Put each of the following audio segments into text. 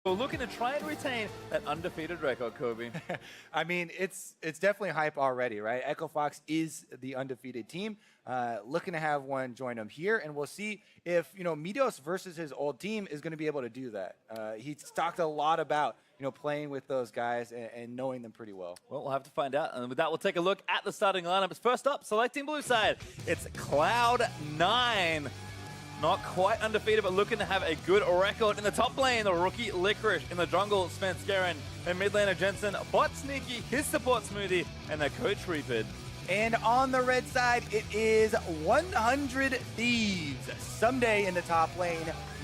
We're looking to try and retain that undefeated record, Kobe. I mean, it's definitely hype already, right? Echo Fox is the undefeated team. Looking to have one join them here, and we'll see if Midos versus his old team is going to be able to do that. He's talked a lot about playing with those guys and knowing them pretty well. Well, we'll have to find out. And with that, we'll take a look at the starting lineup. First up, selecting blue side, it's Cloud9. Not quite undefeated, but looking to have a good record. In the top lane, the rookie Licorice. In the jungle, Spence Garen. And mid laner, Jensen. Bot Sneaky, his support Smoothie, and their coach Reapid. And on the red side, it is 100 Thieves. Someday in the top lane,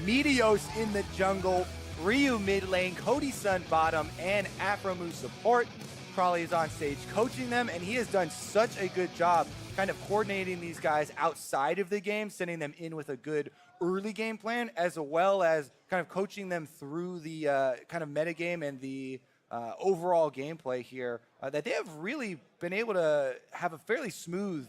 Meteos in the jungle, Ryu mid lane, Cody Sun bottom, and Afromu support. Crawley is on stage coaching them, and he has done such a good job kind of coordinating these guys outside of the game, sending them in with a good early game plan, as well as kind of coaching them through the kind of metagame and the overall gameplay here, that they have really been able to have a fairly smooth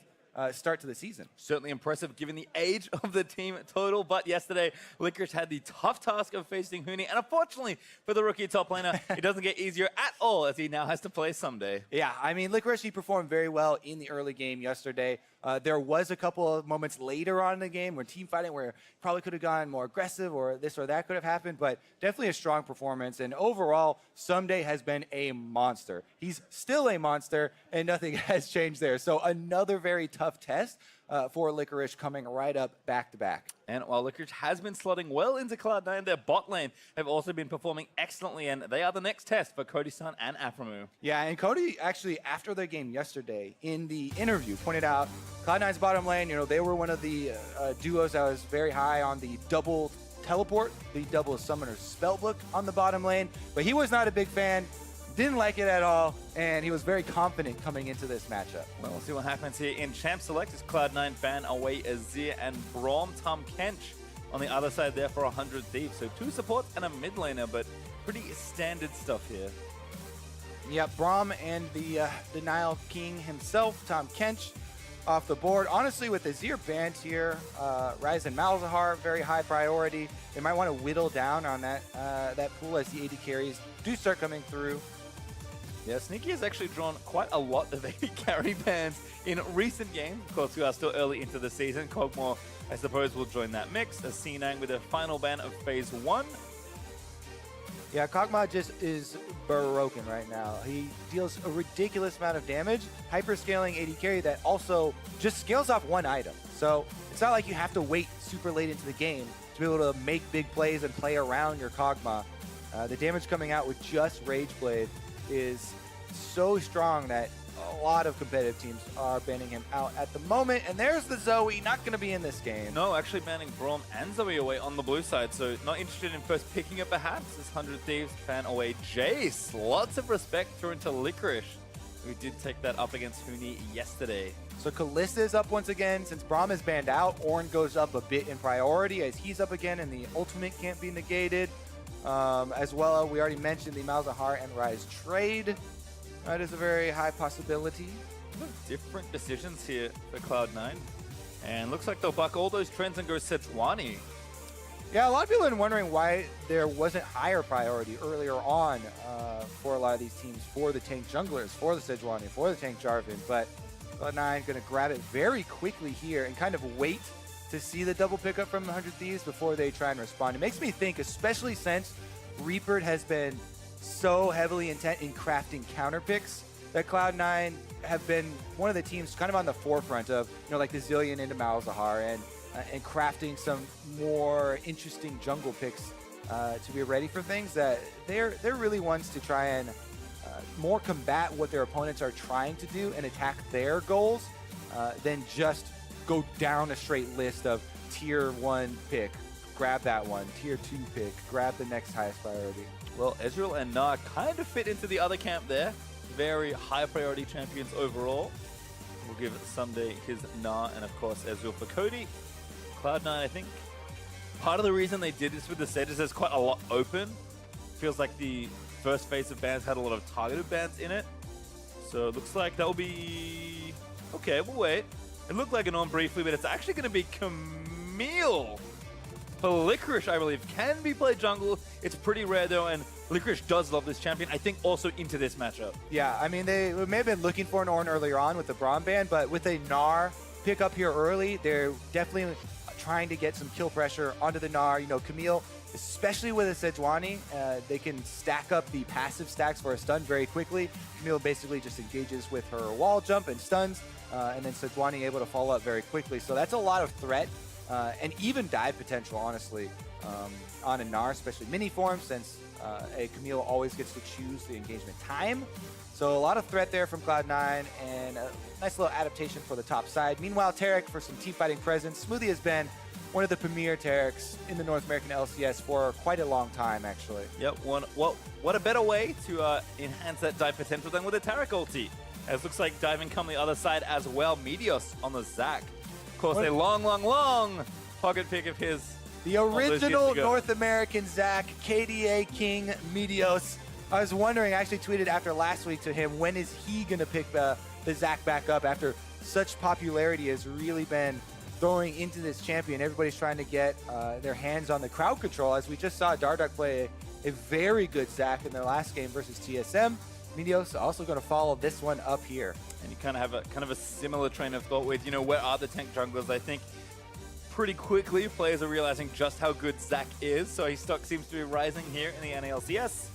start to the season. Certainly impressive given the age of the team total, but yesterday Licorice had the tough task of facing Huni, and unfortunately for the rookie top laner, it doesn't get easier at all as he now has to play Someday. Yeah, I mean, Licorice, he performed very well in the early game yesterday. There was a couple of moments later on in the game where team fighting where probably could have gone more aggressive or this or that could have happened, but definitely a strong performance. And overall, Someday has been a monster. He's still a monster, and nothing has changed there. So another very tough test for Licorice coming right up back-to-back. And while Licorice has been slotting well into Cloud9, their bot lane have also been performing excellently, and they are the next test for Cody-san and Afromu. Yeah, and Cody actually, after their game yesterday, in the interview, pointed out Cloud9's bottom lane, they were one of the duos that was very high on the double teleport, the double summoner spellbook on the bottom lane, but he was not a big fan. Didn't like it at all, and he was very confident coming into this matchup. Well, we'll see what happens here. In Champ Select is Cloud9 fan away Azir and Braum. Tom Kench on the other side there for 100 Thieves. So 2 supports and a mid laner, but pretty standard stuff here. Yeah, Braum and the Denial King himself, Tom Kench, off the board. Honestly, with Azir banned here, Ryze and Malzahar, very high priority. They might want to whittle down on that pool as the AD carries do start coming through. Yeah, Sneaky has actually drawn quite a lot of AD carry bans in recent games. Of course, we are still early into the season. Kog'Maw, I suppose, will join that mix. As C9 with a final ban of Phase 1. Yeah, Kog'Maw just is broken right now. He deals a ridiculous amount of damage, hyper-scaling AD carry that also just scales off one item. So it's not like you have to wait super late into the game to be able to make big plays and play around your Kog'Maw. The damage coming out with just Rageblade is so strong that a lot of competitive teams are banning him out at the moment. And there's the Zoe, not going to be in this game. No, actually banning Braum and Zoe away on the blue side, so not interested in first picking it perhaps. This 100 Thieves fan away Jace. Lots of respect through into Licorice, who did take that up against Huni yesterday. So Kalista is up once again. Since Braum is banned out, Ornn goes up a bit in priority as he's up again and the ultimate can't be negated. As well, we already mentioned the Malzahar and Ryze trade. That is a very high possibility. Different decisions here for Cloud9. And looks like they'll buck all those trends and go Sejuani. Yeah, a lot of people have been wondering why there wasn't higher priority earlier on for a lot of these teams, for the tank junglers, for the Sejuani, for the tank Jarvan. But Cloud9 going to grab it very quickly here and kind of wait to see the double pickup from the 100 Thieves before they try and respond. It makes me think, especially since Reaper has been so heavily intent in crafting counter picks, that Cloud9 have been one of the teams kind of on the forefront of, like the Zillion into Malzahar and crafting some more interesting jungle picks to be ready for things that they're really ones to try and more combat what their opponents are trying to do and attack their goals than just go down a straight list of tier 1 pick, grab that one, tier 2 pick, grab the next highest priority. Well, Ezreal and Na kind of fit into the other camp there. Very high priority champions overall. We'll give it Someday his Na, and of course Ezreal for Cody. Cloud9, I think part of the reason they did this with the set is there's quite a lot open. Feels like the first phase of bans had a lot of targeted bans in it. So it looks like that will be... Okay, we'll wait. It looked like an on briefly, but it's actually going to be Camille for Licorice, I believe, can be played jungle. It's pretty rare though, and Licorice does love this champion, I think also into this matchup. Yeah, I mean, they may have been looking for an Ornn earlier on with the Braum ban, but with a Gnar pick up here early, they're definitely trying to get some kill pressure onto the Gnar. You know, Camille, especially with a Sejuani, they can stack up the passive stacks for a stun very quickly. Camille basically just engages with her wall jump and stuns, and then Sejuani able to follow up very quickly. So that's a lot of threat and even dive potential, honestly, on a Gnar, especially mini form, since a Camille always gets to choose the engagement time. So a lot of threat there from Cloud9 and a nice little adaptation for the top side. Meanwhile, Taric for some team fighting presence. Smoothie has been one of the premier Tarics in the North American LCS for quite a long time, actually. Yep, what a better way to enhance that dive potential than with a Taric ulti. As looks like diving come the other side as well. Meteos on the Zac. Of course, a long pocket pick of his. The original North American Zac, KDA King Meteos. I was wondering, I actually tweeted after last week to him, when is he going to pick the Zac back up after such popularity has really been throwing into this champion. Everybody's trying to get their hands on the crowd control, as we just saw Darduck play a very good Zac in their last game versus TSM. Meteos also going to follow this one up here. And you kind of have a similar train of thought with, you know, where are the tank junglers? I think pretty quickly players are realizing just how good Zac is, so his stock seems to be rising here in the NALCS.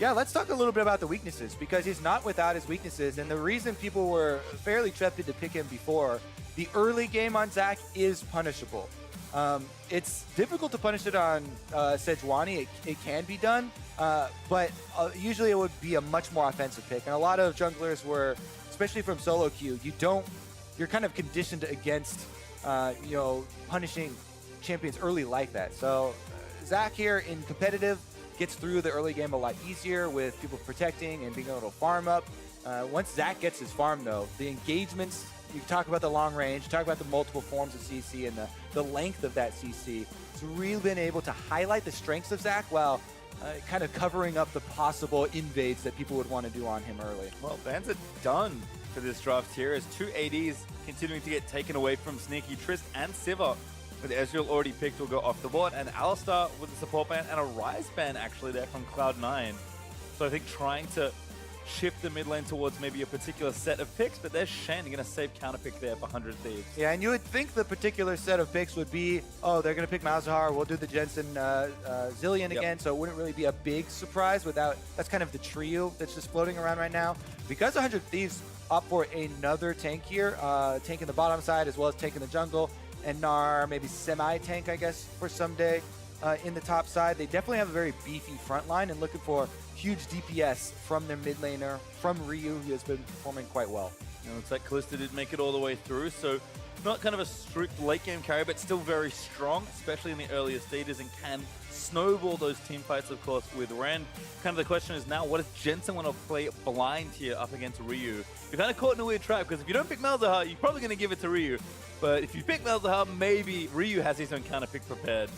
Yeah, let's talk a little bit about the weaknesses, because he's not without his weaknesses, and the reason people were fairly trepid to pick him before, the early game on Zac is punishable. It's difficult to punish it on Sejuani. It can be done, but usually it would be a much more offensive pick, and a lot of junglers were, especially from solo queue, you're kind of conditioned against you know, punishing champions early like that. So Zac here in competitive gets through the early game a lot easier with people protecting and being able to farm up. Once Zac gets his farm, though, the engagements, you talk about the long range, talk about the multiple forms of CC and the length of that CC. It's really been able to highlight the strengths of Zac while kind of covering up the possible invades that people would want to do on him early. Well, bans are done for this draft here, as two ADs continuing to get taken away from Sneaky. Trist and Sivir, with Ezreal already picked, will go off the board, and Alistar with the support ban and a Rise ban actually there from Cloud9. So I think trying to shift the mid lane towards maybe a particular set of picks, but there's Shen going to save counter pick there for 100 Thieves. Yeah, and you would think the particular set of picks would be, oh, they're going to pick Malzahar, we'll do the Jensen Zillion again, so it wouldn't really be a big surprise without, that's kind of the trio that's just floating around right now. Because 100 Thieves opt for another tank here, tanking the bottom side as well as tanking the jungle, and Gnar, maybe semi-tank, I guess, for someday in the top side. They definitely have a very beefy front line and looking for huge DPS from their mid laner, from Ryu, who has been performing quite well. You know, looks like Kalista did make it all the way through, so not kind of a strict late game carry, but still very strong, especially in the earlier stages, and can snowball those team fights, of course, with Ren. Kind of the question is now, what does Jensen want to play blind here up against Ryu? You're kind of caught in a weird trap, because if you don't pick Malzahar, you're probably going to give it to Ryu. But if you pick Malzahar, maybe Ryu has his own counter pick prepared.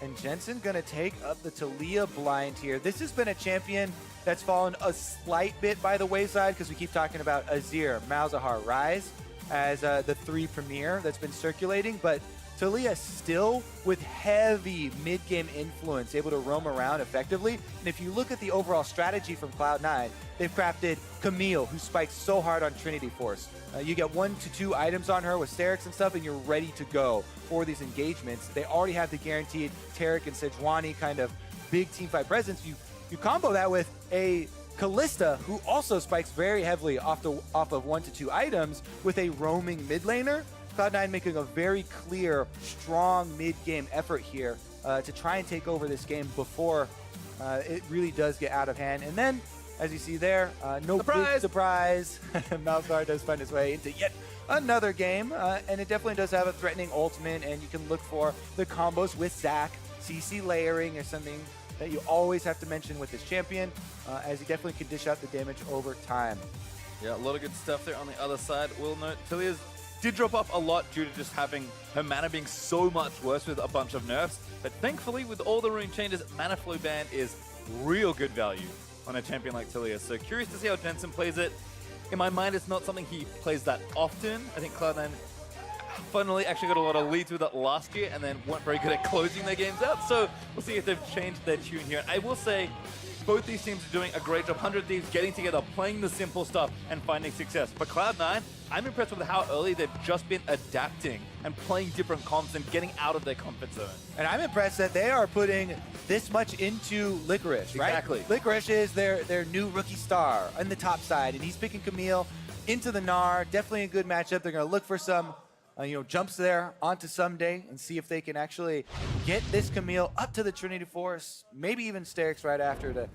And Jensen going to take up the Taliyah blind here. This has been a champion that's fallen a slight bit by the wayside, because we keep talking about Azir, Malzahar, Rise as the three premier that's been circulating, but Taliyah still with heavy mid-game influence, able to roam around effectively. And if you look at the overall strategy from Cloud9, they've crafted Camille, who spikes so hard on Trinity Force. You get 1 to 2 items on her with Sterix and stuff, and you're ready to go for these engagements. They already have the guaranteed Taric and Sejuani kind of big teamfight presence. You combo that with a Kalista, who also spikes very heavily off of 1 to 2 items with a roaming mid laner. Cloud9 making a very clear, strong mid-game effort here to try and take over this game before it really does get out of hand. And then, as you see there, no big surprise. Malzahar does find his way into yet another game, and it definitely does have a threatening ultimate, and you can look for the combos with Zac. CC layering is something that you always have to mention with this champion, as he definitely can dish out the damage over time. Yeah, a lot of good stuff there on the other side. We'll note Taliyah's did drop off a lot due to just having her mana being so much worse with a bunch of nerfs. But thankfully, with all the rune changes, mana flow ban is real good value on a champion like Taliyah. So curious to see how Jensen plays it. In my mind, it's not something he plays that often. I think Cloud9 funnily actually got a lot of leads with it last year and then weren't very good at closing their games out. So we'll see if they've changed their tune here. And I will say, both these teams are doing a great job. 100 Thieves getting together, playing the simple stuff, and finding success. But Cloud9, I'm impressed with how early they've just been adapting and playing different comps and getting out of their comfort zone. And I'm impressed that they are putting this much into Licorice, right? Exactly. Licorice is their new rookie star on the top side, and he's picking Camille into the Gnar. Definitely a good matchup. They're going to look for some jumps there onto Someday and see if they can actually get this Camille up to the Trinity Force, maybe even Sterix right after to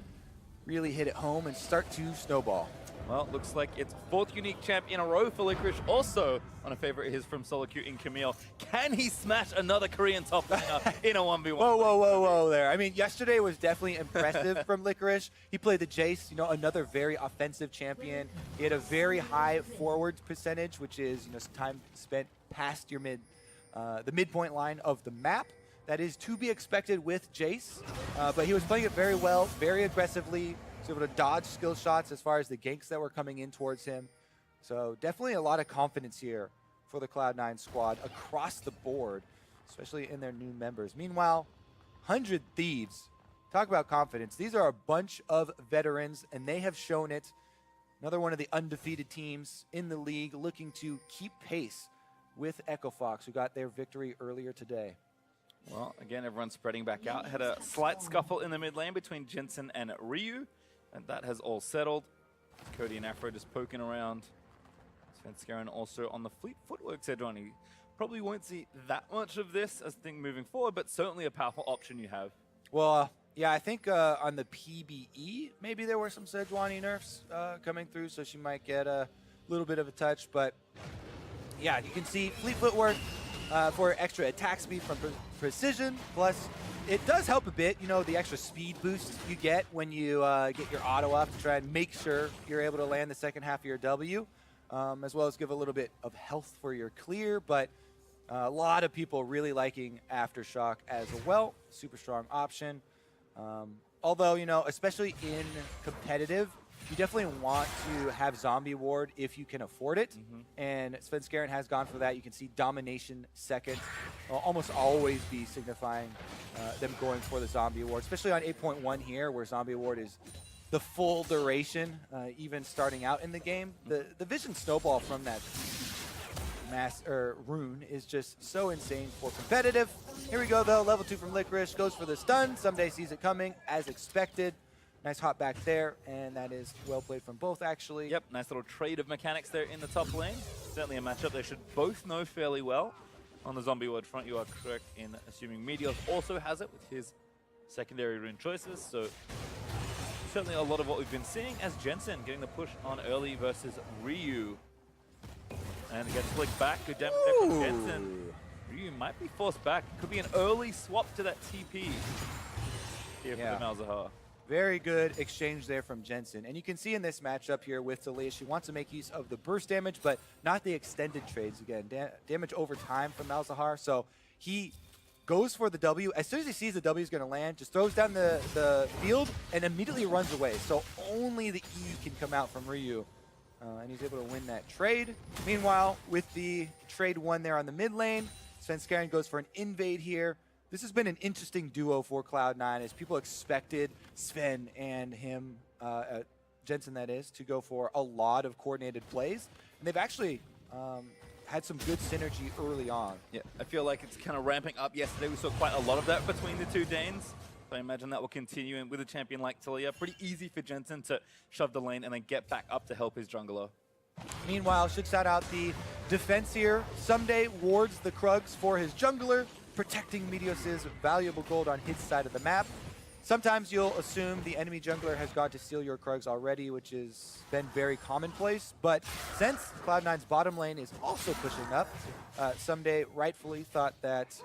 really hit it home and start to snowball. Well, looks like it's 4th unique champ in a row for Licorice. Also on a favorite of his from Solo Q in Camille. Can he smash another Korean top laner in a 1v1? Whoa there. I mean, yesterday was definitely impressive from Licorice. He played the Jace, another very offensive champion. He had a very high forward percentage, which is, time spent past your the midpoint line of the map. That is to be expected with Jace, but he was playing it very well, very aggressively. He was able to dodge skill shots as far as the ganks that were coming in towards him. So definitely a lot of confidence here for the Cloud9 squad across the board, especially in their new members. Meanwhile, 100 Thieves, talk about confidence. These are a bunch of veterans, and they have shown it. Another one of the undefeated teams in the league looking to keep pace with Echo Fox, who got their victory earlier today. Well, again, everyone's spreading back out. Had a slight scuffle in the mid lane between Jensen and Ryu, and that has all settled. Cody and Afro just poking around. Svenskeren also on the fleet footwork Sejuani. Probably won't see that much of this as a thing moving forward, but certainly a powerful option you have. Well, yeah, I think on the PBE, maybe there were some Sejuani nerfs coming through, so she might get a little bit of a touch. But yeah, you can see fleet footwork for extra attack speed from precision, plus it does help a bit, the extra speed boost you get when you get your auto up to try and make sure you're able to land the second half of your W, as well as give a little bit of health for your clear. But a lot of people really liking Aftershock as well. Super strong option. Although, especially in competitive, you definitely want to have Zombie Ward if you can afford it. And Svenskeren has gone for that. You can see Domination second will almost always be signifying them going for the Zombie Ward, especially on 8.1 here, where Zombie Ward is the full duration, even starting out in the game. The Vision Snowball from that rune is just so insane for competitive. Here we go, though. Level 2 from Licorice goes for the stun. Someday sees it coming, as expected. Nice hop back there, and that is well played from both, actually. Yep, nice little trade of mechanics there in the top lane. Certainly a matchup they should both know fairly well. On the Zombie Ward front, you are correct in assuming Meteos also has it with his secondary rune choices. So certainly a lot of what we've been seeing as Jensen getting the push on early versus Ryu. And gets flicked back. Good damage there from Jensen. Ryu might be forced back. Could be an early swap to that TP here for the Malzahar. Very good exchange there from Jensen. And you can see in this matchup here with Talia, she wants to make use of the burst damage, but not the extended trades. Again, damage over time from Malzahar. So he goes for the W. As soon as he sees the W is going to land, just throws down the field and immediately runs away. So only the E can come out from Ryu. And he's able to win that trade. Meanwhile, with the trade one there on the mid lane, Svenskeren goes for an invade here. This has been an interesting duo for Cloud9 as people expected Sven and him, Jensen that is, to go for a lot of coordinated plays. And they've actually had some good synergy early on. Yeah, I feel like it's kind of ramping up. Yesterday we saw quite a lot of that between the two Danes. So I imagine that will continue, and with a champion like Talia, pretty easy for Jensen to shove the lane and then get back up to help his jungler. Meanwhile, should shout out the defense here. Someday wards the Krugs for his jungler, protecting Meteos' valuable gold on his side of the map. Sometimes you'll assume the enemy jungler has gone to steal your Krugs already, which has been very commonplace. But since Cloud9's bottom lane is also pushing up, Someday rightfully thought that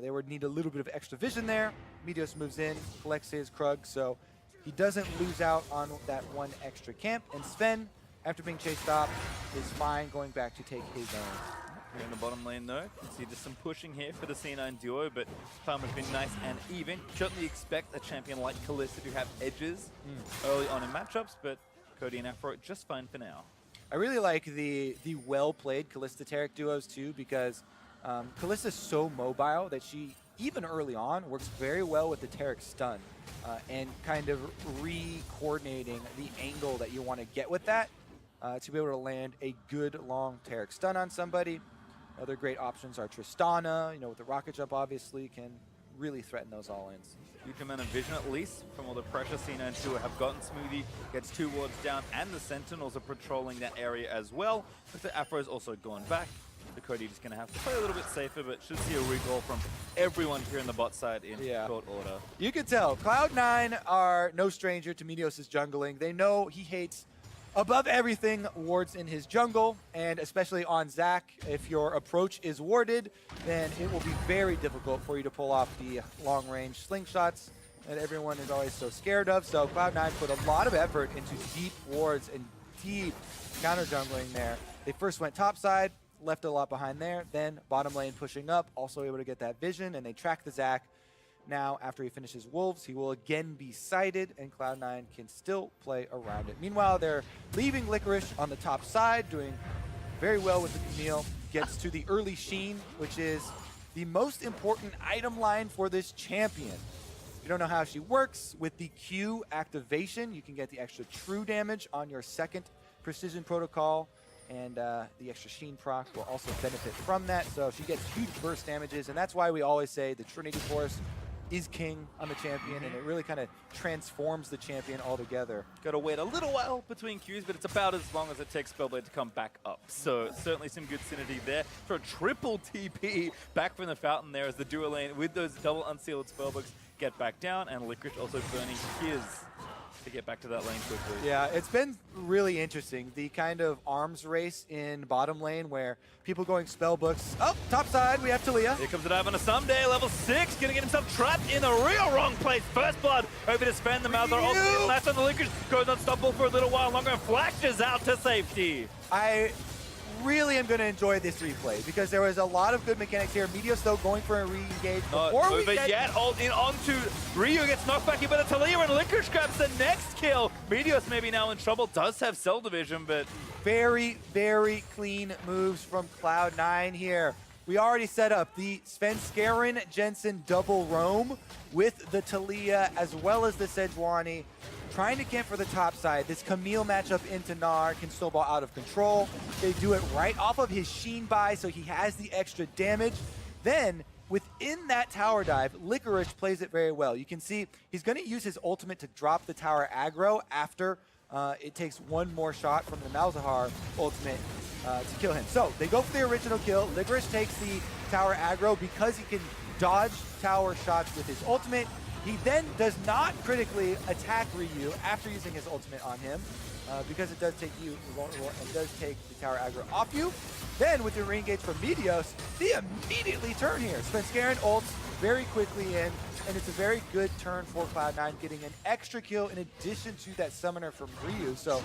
they would need a little bit of extra vision there. Meteos moves in, collects his Krug, so he doesn't lose out on that one extra camp. And Sven, after being chased off, is fine going back to take his own. Here in the bottom lane, though, you can see just some pushing here for the C9 duo, but time has been nice and even. Certainly expect a champion like Kalista to have edges early on in matchups, but Cody and Afro just fine for now. I really like the well-played Kalista Taric duos too, because Kalista's so mobile that she, even early on, works very well with the Taric stun and kind of re-coordinating the angle that you want to get with that to be able to land a good long Taric stun on somebody. Other great options are Tristana, with the rocket jump obviously can really threaten those all-ins. Huge amount of vision at least from all the pressure C9 2 have gotten. Smoothie gets 2 wards down, and the Sentinels are patrolling that area as well. But the Afro's also gone back. The Cody just going to have to play a little bit safer, but should see a recall from everyone here in the bot side in short order. You can tell Cloud9 are no stranger to Meteos' jungling. They know he hates above everything wards in his jungle, and especially on Zac, if your approach is warded, then it will be very difficult for you to pull off the long-range slingshots that everyone is always so scared of. So Cloud9 put a lot of effort into deep wards and deep counter jungling there. They first went topside, left a lot behind there, then bottom lane pushing up, also able to get that vision, and they track the Zac. Now, after he finishes Wolves, he will again be sighted, and Cloud9 can still play around it. Meanwhile, they're leaving Licorice on the top side, doing very well with the Camille. Gets to the early Sheen, which is the most important item line for this champion. If you don't know how she works, with the Q activation, you can get the extra true damage on your second precision protocol, and the extra Sheen proc will also benefit from that. So she gets huge burst damages, and that's why we always say the Trinity Force is king on the champion, and it really kind of transforms the champion altogether. Got to wait a little while between Qs, but it's about as long as it takes Spellblade to come back up. So certainly some good synergy there. For a triple TP back from the fountain there as the dual lane with those double unsealed spellbooks get back down, and Licorice also burning his to get back to that lane quickly. Yeah, it's been really interesting, the kind of arms race in bottom lane where people going spell books. Oh, top side, we have Talia. Here comes the dive on a someday, level 6, gonna get himself trapped in the real wrong place. First blood over to spend the Malzahar. Also last on the Licorice, goes unstoppable for a little while longer and flashes out to safety. I really am going to enjoy this replay because there was a lot of good mechanics here. Meteos, though, going for a re-engage. Before we get yet, ult in onto Ryu, gets knocked back, but Talia and Licorice grabs the next kill. Meteos maybe now in trouble, does have cell division, but very, very clean moves from Cloud9 here. We already set up the Svenskeren Jensen double roam with the Talia as well as the Sejuani. Trying to camp for the top side. This Camille matchup into Gnar can snowball out of control. They do it right off of his Sheen buy, so he has the extra damage. Then, within that tower dive, Licorice plays it very well. You can see he's going to use his ultimate to drop the tower aggro after it takes one more shot from the Malzahar ultimate to kill him. So, they go for the original kill. Licorice takes the tower aggro because he can dodge tower shots with his ultimate. He then does not critically attack Ryu after using his ultimate on him because it does take you vulnerable and does take the tower aggro off you. Then with the re-engage from Meteos, they immediately turn here. Svenskeren ults very quickly in, and it's a very good turn for Cloud9, getting an extra kill in addition to that summoner from Ryu. So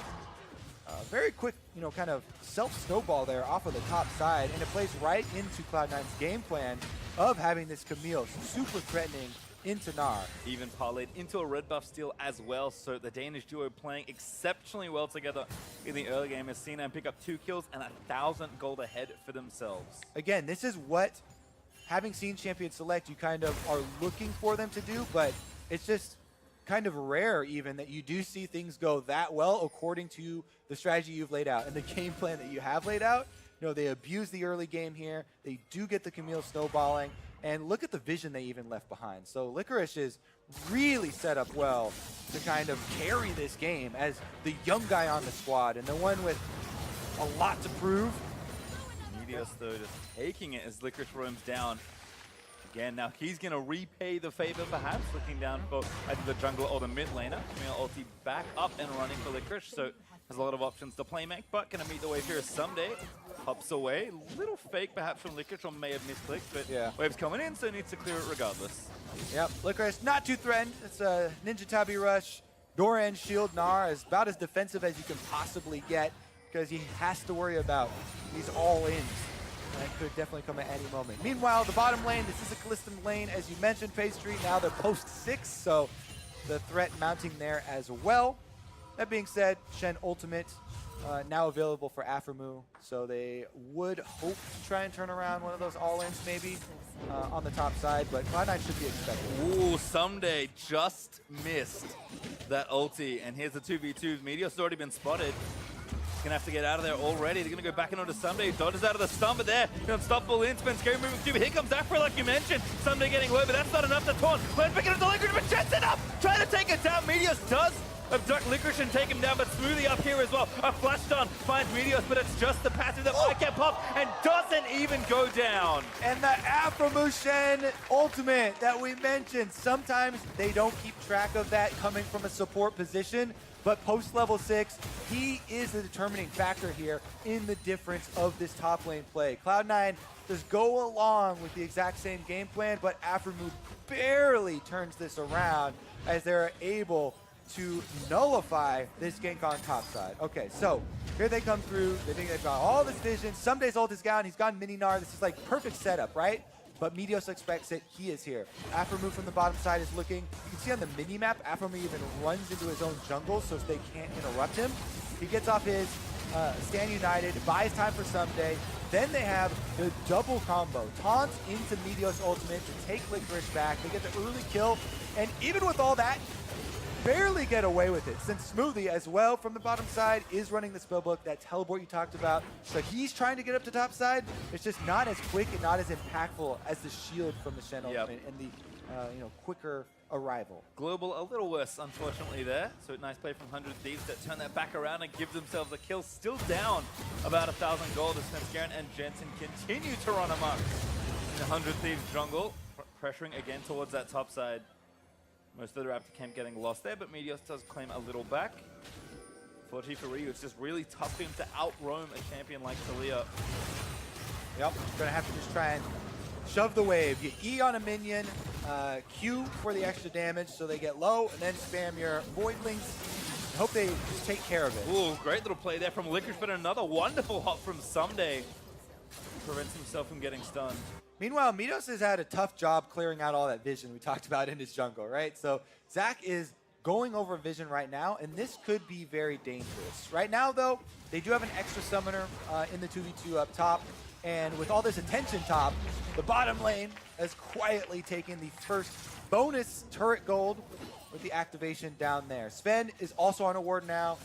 very quick, kind of self-snowball there off of the top side, and it plays right into Cloud9's game plan of having this Camille super threatening into Gnar. Even parlayed into a red buff steal as well, so the Danish duo playing exceptionally well together in the early game as C9 pick up 2 kills and 1,000 gold ahead for themselves. Again, this is what, having seen Champion Select, you kind of are looking for them to do, but it's just kind of rare even that you do see things go that well according to the strategy you've laid out and the game plan that you have laid out. They abuse the early game here. They do get the Camille snowballing. And look at the vision they even left behind. So Licorice is really set up well to kind of carry this game as the young guy on the squad and the one with a lot to prove. Meteos, though, just taking it as Licorice roams down. Again, now he's going to repay the favor, perhaps, looking down for either the jungler or the mid laner. Camille ulti back up and running for Licorice, so has a lot of options to play make, but going to meet the wave here someday. Hops away. Little fake, perhaps, from Licorice, or may have misclicked, but wave's coming in, so needs to clear it regardless. Yep, Licorice not too threatened. It's a Ninja Tabi Rush. Doran Shield Gnar is about as defensive as you can possibly get because he has to worry about these all-ins. That could definitely come at any moment. Meanwhile, the bottom lane, this is a Kalista lane, as you mentioned, Pastry. Now they're post-6, so the threat mounting there as well. That being said, Shen ultimate now available for Aframu, so they would hope to try and turn around one of those all-ins maybe on the top side, but Cloud9 should be expected. Ooh, Someday just missed that ulti, and here's the 2v2. Meteor's already been spotted. He's gonna have to get out of there already. They're gonna go back in onto Someday. Dodges out of the stun, but there, unstoppable in, spin, scary moving through. Here comes Afro, like you mentioned. Someday getting low, but that's not enough to taunt. Let's pick it up the Licorice, but Jensen up! Trying to take it down. Meteos does abduct Licorice and take him down, but Smoothie up here as well. A flash stun finds Meteos, but it's just the passive that might get popped and doesn't even go down. And the Aframushen ultimate that we mentioned, sometimes they don't keep track of that coming from a support position, but post level 6, he is the determining factor here in the difference of this top lane play. Cloud9 does go along with the exact same game plan, but Aframu barely turns this around as they're able to nullify this gank on top side. Okay, so here they come through. They think they've got all this vision. Someday's ult is gone. He's gone mini Gnar. This is like perfect setup, right? But Meteos expects it. He is here. Aframu from the bottom side is looking. You can see on the mini map, Aframu even runs into his own jungle so they can't interrupt him. He gets off his Stand United, buys time for Someday. Then they have the double combo. Taunt into Meteos ultimate to take Licorice back. They get the early kill. And even with all that, barely get away with it, since Smoothie as well from the bottom side is running the spellbook, that teleport you talked about. So he's trying to get up to top side. It's just not as quick and not as impactful as the shield from the Shen ultimate and the quicker arrival. Global a little worse, unfortunately, there. So nice play from 100 Thieves that turn that back around and give themselves a kill. Still down about 1,000 gold as Svenskeren and Jensen continue to run amok in the 100 Thieves jungle, pressuring again towards that top side. Most of the Raptor camp getting lost there, but Meteos does claim a little back. Fortunately for Ryu, it's just really tough for him to outroam a champion like Talia. Yep, gonna have to just try and shove the wave. You E on a minion, Q for the extra damage so they get low, and then spam your Voidlings. I hope they just take care of it. Ooh, great little play there from Licorice, but another wonderful hop from Someday. Prevents himself from getting stunned. Meanwhile, Meteos has had a tough job clearing out all that vision we talked about in his jungle, right? So Zach is going over vision right now, and this could be very dangerous. Right now, though, they do have an extra summoner in the 2v2 up top, and with all this attention top, the bottom lane has quietly taken the first bonus turret gold with the activation down there. Sven is also on a ward now.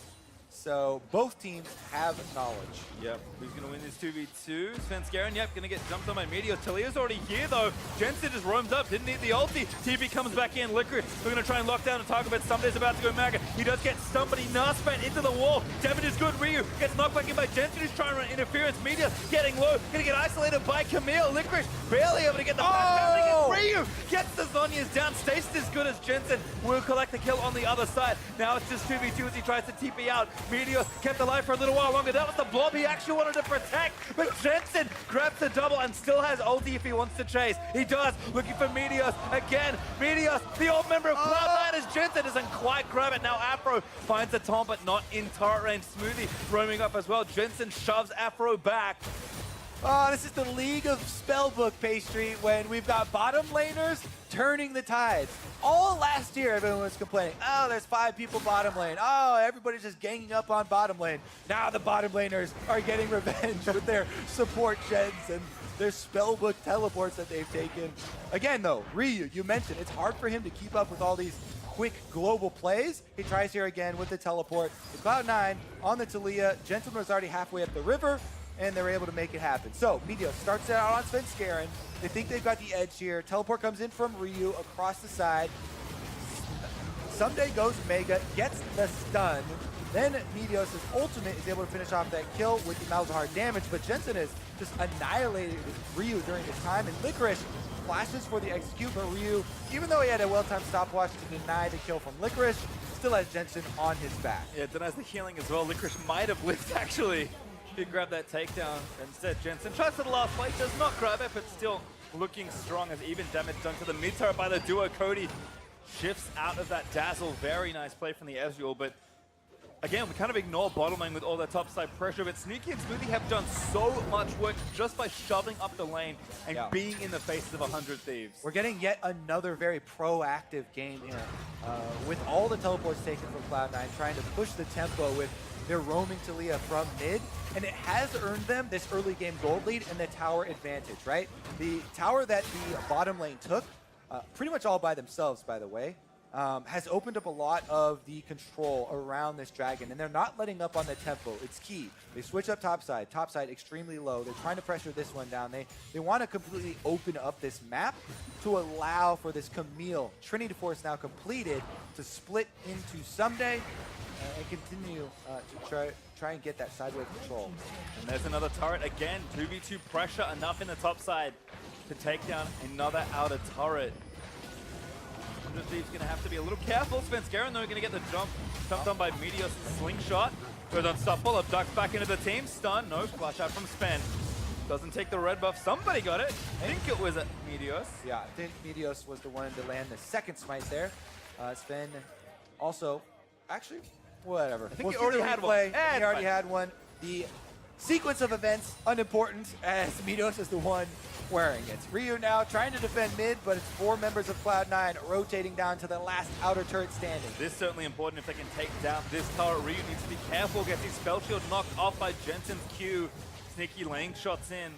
So both teams have knowledge. Yep, who's going to win this 2v2? Svenskeren, yep, going to get jumped on by Meteor. Talia's already here, though. Jensen just roams up, didn't need the ulti. TP comes back in. Licorice, we're going to try and lock down a target, but Someday's about to go mega. He does get stunned, but he Narspent into the wall. Damage is good. Ryu gets knocked back in by Jensen, who's trying to run interference. Meteor getting low, going to get isolated by Camille. Licorice barely able to get the flash. Ryu gets the Zhonya's down. Stays as good as Jensen will collect the kill on the other side. Now it's just 2v2 as he tries to TP out. Meteor kept alive for a little while longer. That was the blob he actually wanted to protect, but Jensen grabs the double and still has ulti if he wants to chase. He does, looking for Meteos again. Meteos, the old member of Cloud9 as Jensen doesn't quite grab it. Now Afro finds the taunt, but not in turret range. Smoothie roaming up as well. Jensen shoves Afro back. Oh, this is the League of Spellbook pastry when we've got bottom laners turning the tides. All last year, everyone was complaining, oh, there's 5 people bottom lane. Oh, everybody's just ganging up on bottom lane. Now the bottom laners are getting revenge with their support gens and their Spellbook teleports that they've taken. Again, though, Ryu, you mentioned, it's hard for him to keep up with all these quick global plays. He tries here again with the teleport. The Cloud9 on the Talia. Jensen was already halfway up the river, and they're able to make it happen. So, Meteos starts it out on Svenskeren. They think they've got the edge here. Teleport comes in from Ryu across the side. Someday goes Mega, gets the stun. Then Meteos' ultimate is able to finish off that kill with the Malzahar damage, but Jensen has just annihilated Ryu during this time, and Licorice flashes for the execute, but Ryu, even though he had a well-timed stopwatch to deny the kill from Licorice, still has Jensen on his back. Yeah, denies the healing as well. Licorice might have lived, actually. He grabbed that takedown. Instead, Jensen tries for the last play, does not grab it, but still looking strong as even damage done to the mid turret by the duo. Cody shifts out of that dazzle. Very nice play from the Ezreal, but again, we kind of ignore bottom lane with all that topside pressure, but Sneaky and Smoothie have done so much work just by shoving up the lane and being in the faces of 100 Thieves. We're getting yet another very proactive game here with all the teleports taken from Cloud9, trying to push the tempo with They're roaming Talia from mid, and it has earned them this early game gold lead and the tower advantage, right? The tower that the bottom lane took, pretty much all by themselves, by the way, has opened up a lot of the control around this dragon, and they're not letting up on the tempo. It's key. They switch up topside extremely low. They're trying to pressure this one down. They want to completely open up this map to allow for this Camille Trinity Force now completed to split into Someday and continue to try and get that sideways control. And there's another turret again. 2v2 pressure enough in the top side to take down another outer turret. Thieves going to have to be a little careful. Svenskeren, though, going to get the jumped on by Meteos' slingshot. Goes unstoppable, abducts back into the team. Stun, no, flash out from Sven. Doesn't take the red buff. Somebody got it. I think it was Meteos. Yeah, I think Meteos was the one to land the second smite there. Sven also, actually, whatever. I think he already had one. He already had one. The sequence of events, unimportant, as Meteos is the one wearing it. Ryu now trying to defend mid, but it's 4 members of Cloud9 rotating down to the last outer turret standing. This is certainly important if they can take down this turret. Ryu needs to be careful, gets his spell shield knocked off by Jensen's Q. Sneaky lane shots in.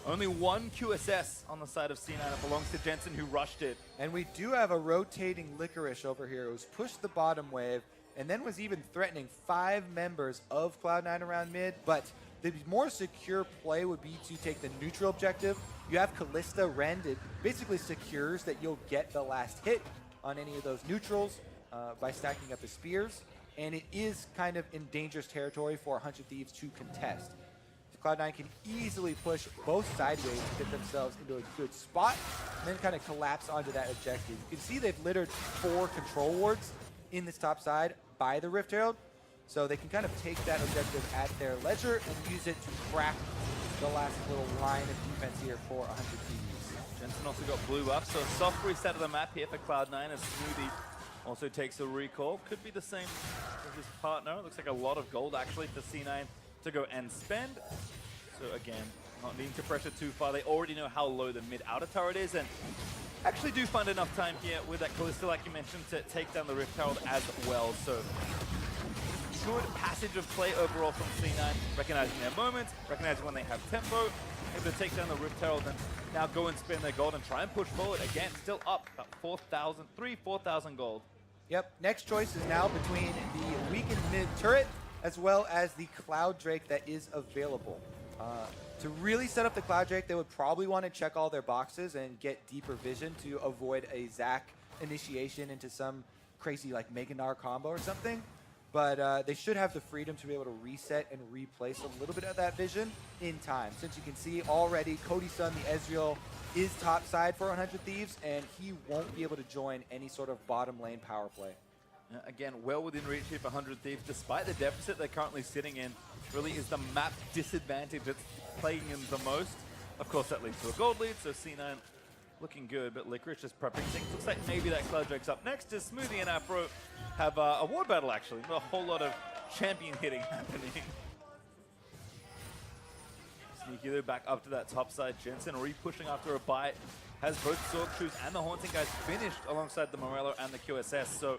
Only one QSS on the side of C9. It belongs to Jensen, who rushed it. And we do have a rotating Licorice over here who's pushed the bottom wave and then was even threatening 5 members of Cloud9 around mid, but the more secure play would be to take the neutral objective. You have Callista Rend. It basically secures that you'll get the last hit on any of those neutrals by stacking up the spears. And it is kind of in dangerous territory for 100 Thieves to contest. Cloud9 can easily push both sideways to get themselves into a good spot and then kind of collapse onto that objective. You can see they've littered 4 control wards in this top side by the Rift Herald. So they can kind of take that objective at their leisure and use it to crack the last little line of defense here for 100 Thieves. Jensen also got blue up, so a soft reset of the map here for Cloud9 as Smoothie also takes a recall. Could be the same as his partner. Looks like a lot of gold actually for C9 to go and spend. So again, not needing to pressure too far. They already know how low the mid outer turret is, and actually do find enough time here with that Callista, like you mentioned, to take down the Rift Herald as well. So good passage of play overall from C9, recognizing their moments, recognizing when they have tempo, able to take down the Rift Herald and now go and spend their gold and try and push forward. Again, still up about 4,000 gold. Yep, next choice is now between the weakened mid turret as well as the Cloud Drake that is available. To really set up the Cloud Drake, they would probably want to check all their boxes and get deeper vision to avoid a Zac initiation into some crazy like Meganar combo or something. But they should have the freedom to be able to reset and replace a little bit of that vision in time. Since you can see already, Cody's son, the Ezreal, is top side for 100 Thieves, and he won't be able to join any sort of bottom lane power play. Again, well within reach here for 100 Thieves, despite the deficit they're currently sitting in. Really is the map disadvantage that's plaguing them the most. Of course, that leads to a gold lead, so C9 looking good, but Licorice just prepping things. Looks like maybe that Cloud Drake's up next, as Smoothie and Afro have a ward battle, actually. Not a whole lot of champion hitting happening. Sneaky though, back up to that top side. Jensen re-pushing after a bite. Has both Sork Shoes and the Haunting guys finished alongside the Morello and the QSS, so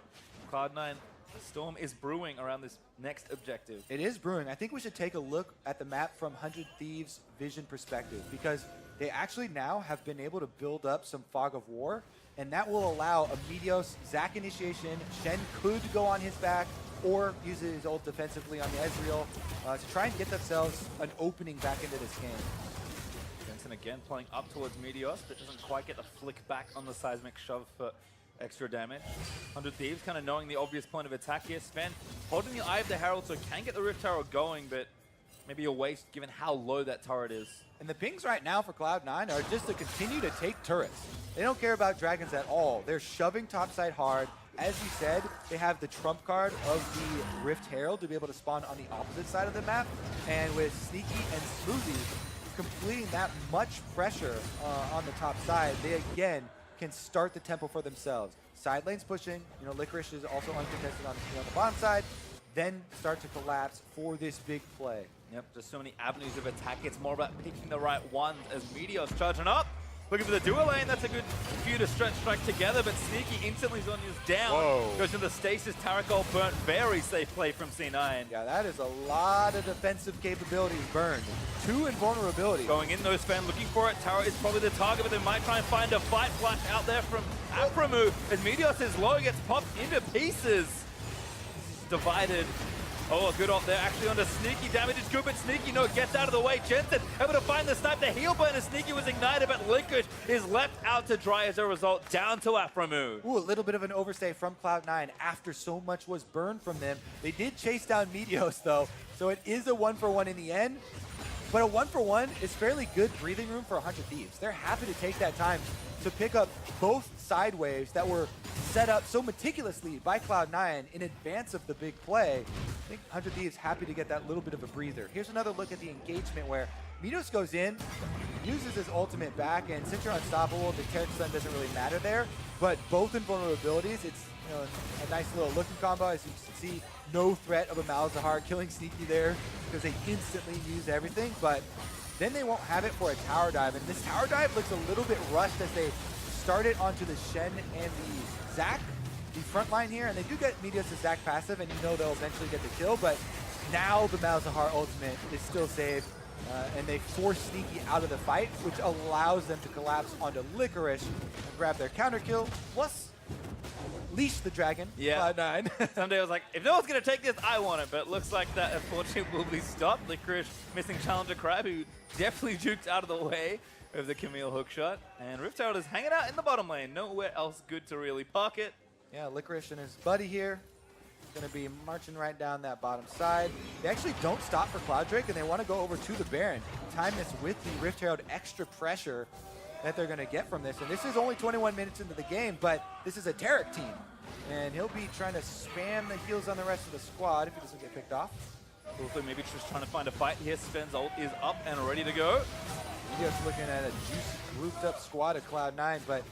Cloud9, the storm is brewing around this next objective. It is brewing. I think we should take a look at the map from 100 Thieves' vision perspective, because they actually now have been able to build up some Fog of War, and that will allow a Meteos Zac initiation. Shen could go on his back or use his ult defensively on the Ezreal to try and get themselves an opening back into this game. Jensen again playing up towards Meteos, but doesn't quite get the flick back on the seismic shove for extra damage. 100 Thieves kind of knowing the obvious point of attack here. Sven holding the Eye of the Herald, so can get the Rift Tower going, but maybe a waste given how low that turret is. And the pings right now for Cloud9 are just to continue to take turrets. They don't care about dragons at all. They're shoving topside hard. As you said, they have the trump card of the Rift Herald to be able to spawn on the opposite side of the map. And with Sneaky and Smoothie completing that much pressure on the top side, they again can start the tempo for themselves. Side lanes pushing, you know, Licorice is also uncontested on the bottom side, then start to collapse for this big play. Yep, just so many avenues of attack. It's more about picking the right one as Meteos charging up. Looking for the dual lane, that's a good few to strike together, but Sneaky instantly is down. Whoa. Goes into the stasis, Tarragol burnt. Very safe play from C9. Yeah, that is a lot of defensive capabilities burned. 2 invulnerability. Going in, no Sven looking for it. Tara is probably the target, but they might try and find a fight flash out there from Aphromoo. As Meteos is low, gets popped into pieces. Divided. Oh, a good ult there. Actually onto Sneaky. Damage is good, but Sneaky, no, gets out of the way. Jensen able to find the snipe. The heal burn as Sneaky was ignited, but Licorice is left out to dry as a result, down to Aphromoo. Ooh, a little bit of an overstay from Cloud9 after so much was burned from them. They did chase down Meteos, though, so it is a 1-for-1 in the end. But a 1-for-1 is fairly good breathing room for 100 Thieves. They're happy to take that time to pick up both side waves that were set up so meticulously by Cloud9 in advance of the big play. I think 100 Thieves happy to get that little bit of a breather. Here's another look at the engagement where Meteos goes in, uses his ultimate back, and since you're unstoppable, the Taric Stun doesn't really matter there. But both invulnerabilities, it's a nice little looking combo. As you see, no threat of a Malzahar killing Sneaky there because they instantly use everything. But then they won't have it for a tower dive, and this tower dive looks a little bit rushed as they start it onto the Shen and the Zac, the front line here, and they do get Meteos' Zac passive, and you know they'll eventually get the kill, but now the Malzahar ultimate is still saved, and they force Sneaky out of the fight, which allows them to collapse onto Licorice and grab their counter kill, plus leash the dragon, Yeah. Cloud9. Someday I was like, if no one's going to take this, I want it. But it looks like that, unfortunately, will be stopped. Licorice missing Challenger Crab, who definitely juked out of the way of the Camille hookshot. And Rift Herald is hanging out in the bottom lane. Nowhere else good to really park it. Yeah, Licorice and his buddy here going to be marching right down that bottom side. They actually don't stop for Cloud Drake, and they want to go over to the Baron. Time this with the Rift Herald extra pressure that they're going to get from this. And this is only 21 minutes into the game, but this is a Taric team. And he'll be trying to spam the heals on the rest of the squad if he doesn't get picked off. Also, maybe just trying to find a fight here. Sven's ult is up and ready to go. Just looking at a juicy grouped up squad of Cloud9, but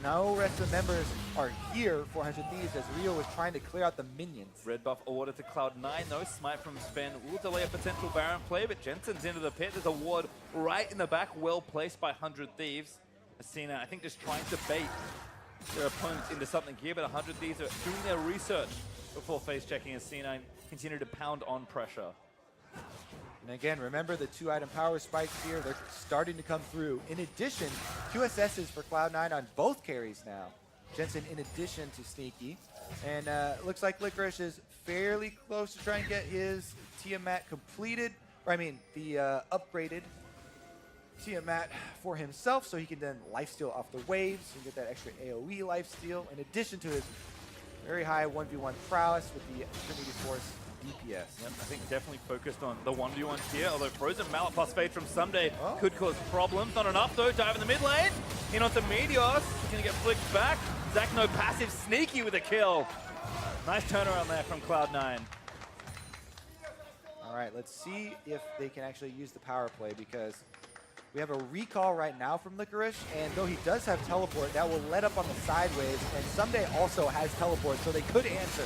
no rest of the members are here for 100 Thieves as Rio was trying to clear out the minions. Red buff awarded to Cloud9. No smite from Sven will delay a potential Baron play, but Jensen's into the pit. There's a ward right in the back, well placed by 100 Thieves. Athena, I think, just trying to bait their opponents into something here, but 100 Thieves are doing their research before face checking as C9 continue to pound on pressure. And again, remember the 2-item power spikes here. They're starting to come through. In addition, QSSs for Cloud9 on both carries now. Jensen in addition to Sneaky. And looks like Licorice is fairly close to trying to get his Tiamat completed. Or I mean, the upgraded Tiamat for himself, so he can then lifesteal off the waves and get that extra AoE lifesteal, in addition to his very high 1v1 prowess with the Trinity Force DPS. Yep, I think definitely focused on the 1v1 here, although Frozen Mallet plus Fade from Someday could cause problems. Not enough though, dive in the mid lane. In onto Meteos, he's gonna get flicked back. Zac no passive, Sneaky with a kill. Nice turnaround there from Cloud9. All right, let's see if they can actually use the power play, because we have a recall right now from Licorice, and though he does have teleport, that will let up on the sideways, and Someday also has teleport, so they could answer.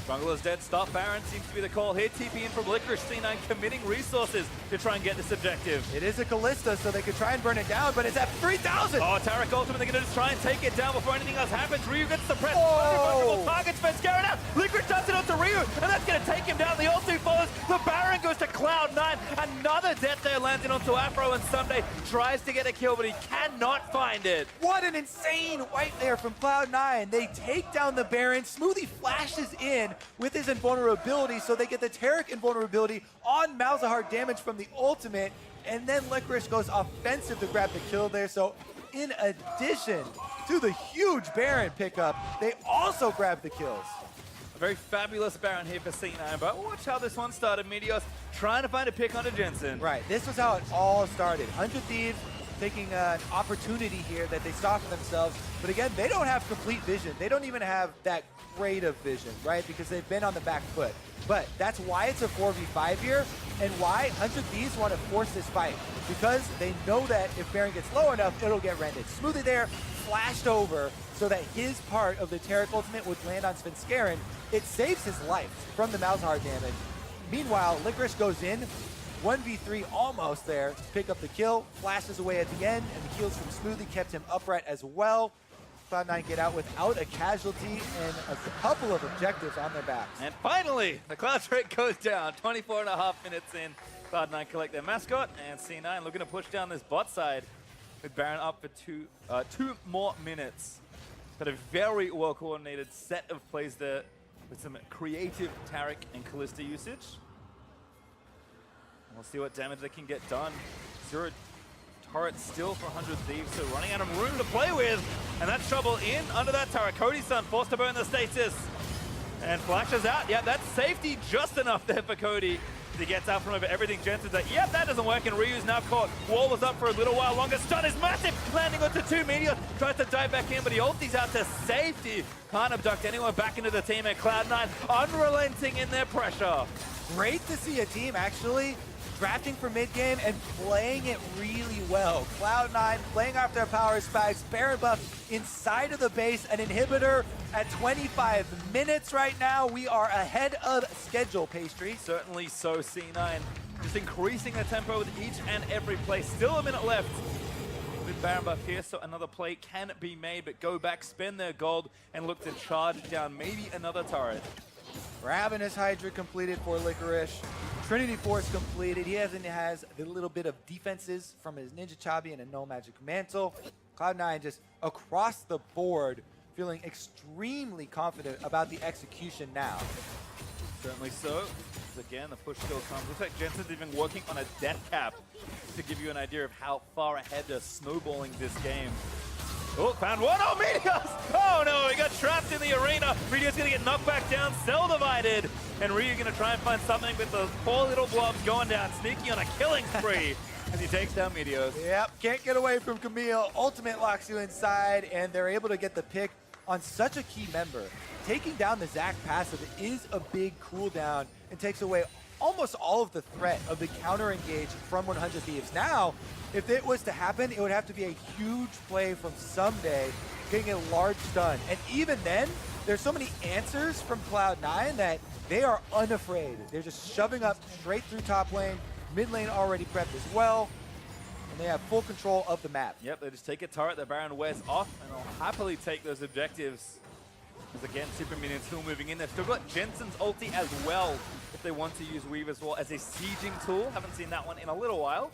Jungler's dead, stop Baron seems to be the call here. TP in from Licorice, C9 committing resources to try and get this objective. It is a Callista, so they could try and burn it down, but it's at 3,000! Oh, Taric ultimately going to just try and take it down before anything else happens. Ryu gets suppressed. Oh! Multiple targets, Sven scaring out. Licorice does it onto Ryu, and that's going to take him down. The ulti follows. The Baron goes to Cloud9. Another death there landing onto Afro, and Someday tries to get a kill, but he cannot find it. What an insane wipe there from Cloud9. They take down the Baron. Smoothie flashes in with his invulnerability, so they get the Taric invulnerability on Malzahar damage from the ultimate, and then Licorice goes offensive to grab the kill there. So in addition to the huge Baron pickup, they also grab the kills. A very fabulous Baron here for C9, but watch how this one started. Meteos trying to find a pick onto Jensen. Right, this was how it all started. 100 Thieves taking an opportunity here that they saw for themselves, but again, they don't have complete vision. They don't even have that great of vision, right? Because they've been on the back foot. But that's why it's a 4v5 here, and why 100 Thieves want to force this fight. Because they know that if Baron gets low enough, it'll get rented. Smoothie there, flashed over, so that his part of the Taric ultimate would land on Svenskeren. It saves his life from the Malzahar damage. Meanwhile, Licorice goes in, 1v3 almost there to pick up the kill. Flashes away at the end, and the heals from Smoothie kept him upright as well. Cloud9 get out without a casualty and a couple of objectives on their backs. And finally, the Cloud rate goes down. 24.5 minutes in. Cloud9 collect their mascot, and C9 looking to push down this bot side with Baron up for two more minutes. But a very well-coordinated set of plays there with some creative Taric and Kalista usage. And we'll see what damage they can get done. 0 turrets still for 100 Thieves, so running out of room to play with. And that's trouble in under that turret. Cody's son forced to burn the stasis. And flashes out. Yeah, that's safety just enough there for Cody. He gets out from over everything. Jensen's like, yep, that doesn't work, and Ryu's now caught. Wall was up for a little while longer. Stun is massive, landing onto 2 Meteors. Tries to dive back in, but he ultis out to safety. Can't abduct anyone back into the team at Cloud9. Unrelenting in their pressure. Great to see a team actually drafting for mid-game and playing it really well. Cloud9 playing off their power spikes. Baron buff inside of the base. An inhibitor at 25 minutes right now. We are ahead of schedule, Pastry. Certainly so, C9. Just increasing the tempo with each and every play. Still a minute left with Baron buff here, so another play can be made, but go back, spend their gold, and look to charge down maybe another turret. Ravenous Hydra completed for Licorice. Trinity Force completed. He has the little bit of defenses from his Ninja Chabi and a No Magic Mantle. Cloud9 just across the board feeling extremely confident about the execution now. Certainly so. Again, the push still comes. Looks like Jensen's even working on a death cap to give you an idea of how far ahead they're snowballing this game. Oh, found one. Oh, Meteors! Oh no, he got trapped in the arena. Meteors gonna get knocked back down, cell divided. And Ryu gonna try and find something with the poor little blobs going down, sneaky on a killing spree as he takes down Meteors. Yep, can't get away from Camille. Ultimate locks you inside, and they're able to get the pick on such a key member. Taking down the Zac passive is a big cooldown and takes away almost all of the threat of the counter engage from 100 Thieves. Now, if it was to happen, it would have to be a huge play from Someday, getting a large stun. And even then, there's so many answers from Cloud9 that they are unafraid. They're just shoving up straight through top lane, mid lane already prepped as well, and they have full control of the map. Yep, they just take a turret, the Baron wears off, and they'll happily take those objectives. Because again, Super Minions still moving in. They've still got Jensen's ulti as well, if they want to use Weaver's Wall as a sieging tool. Haven't seen that one in a little while.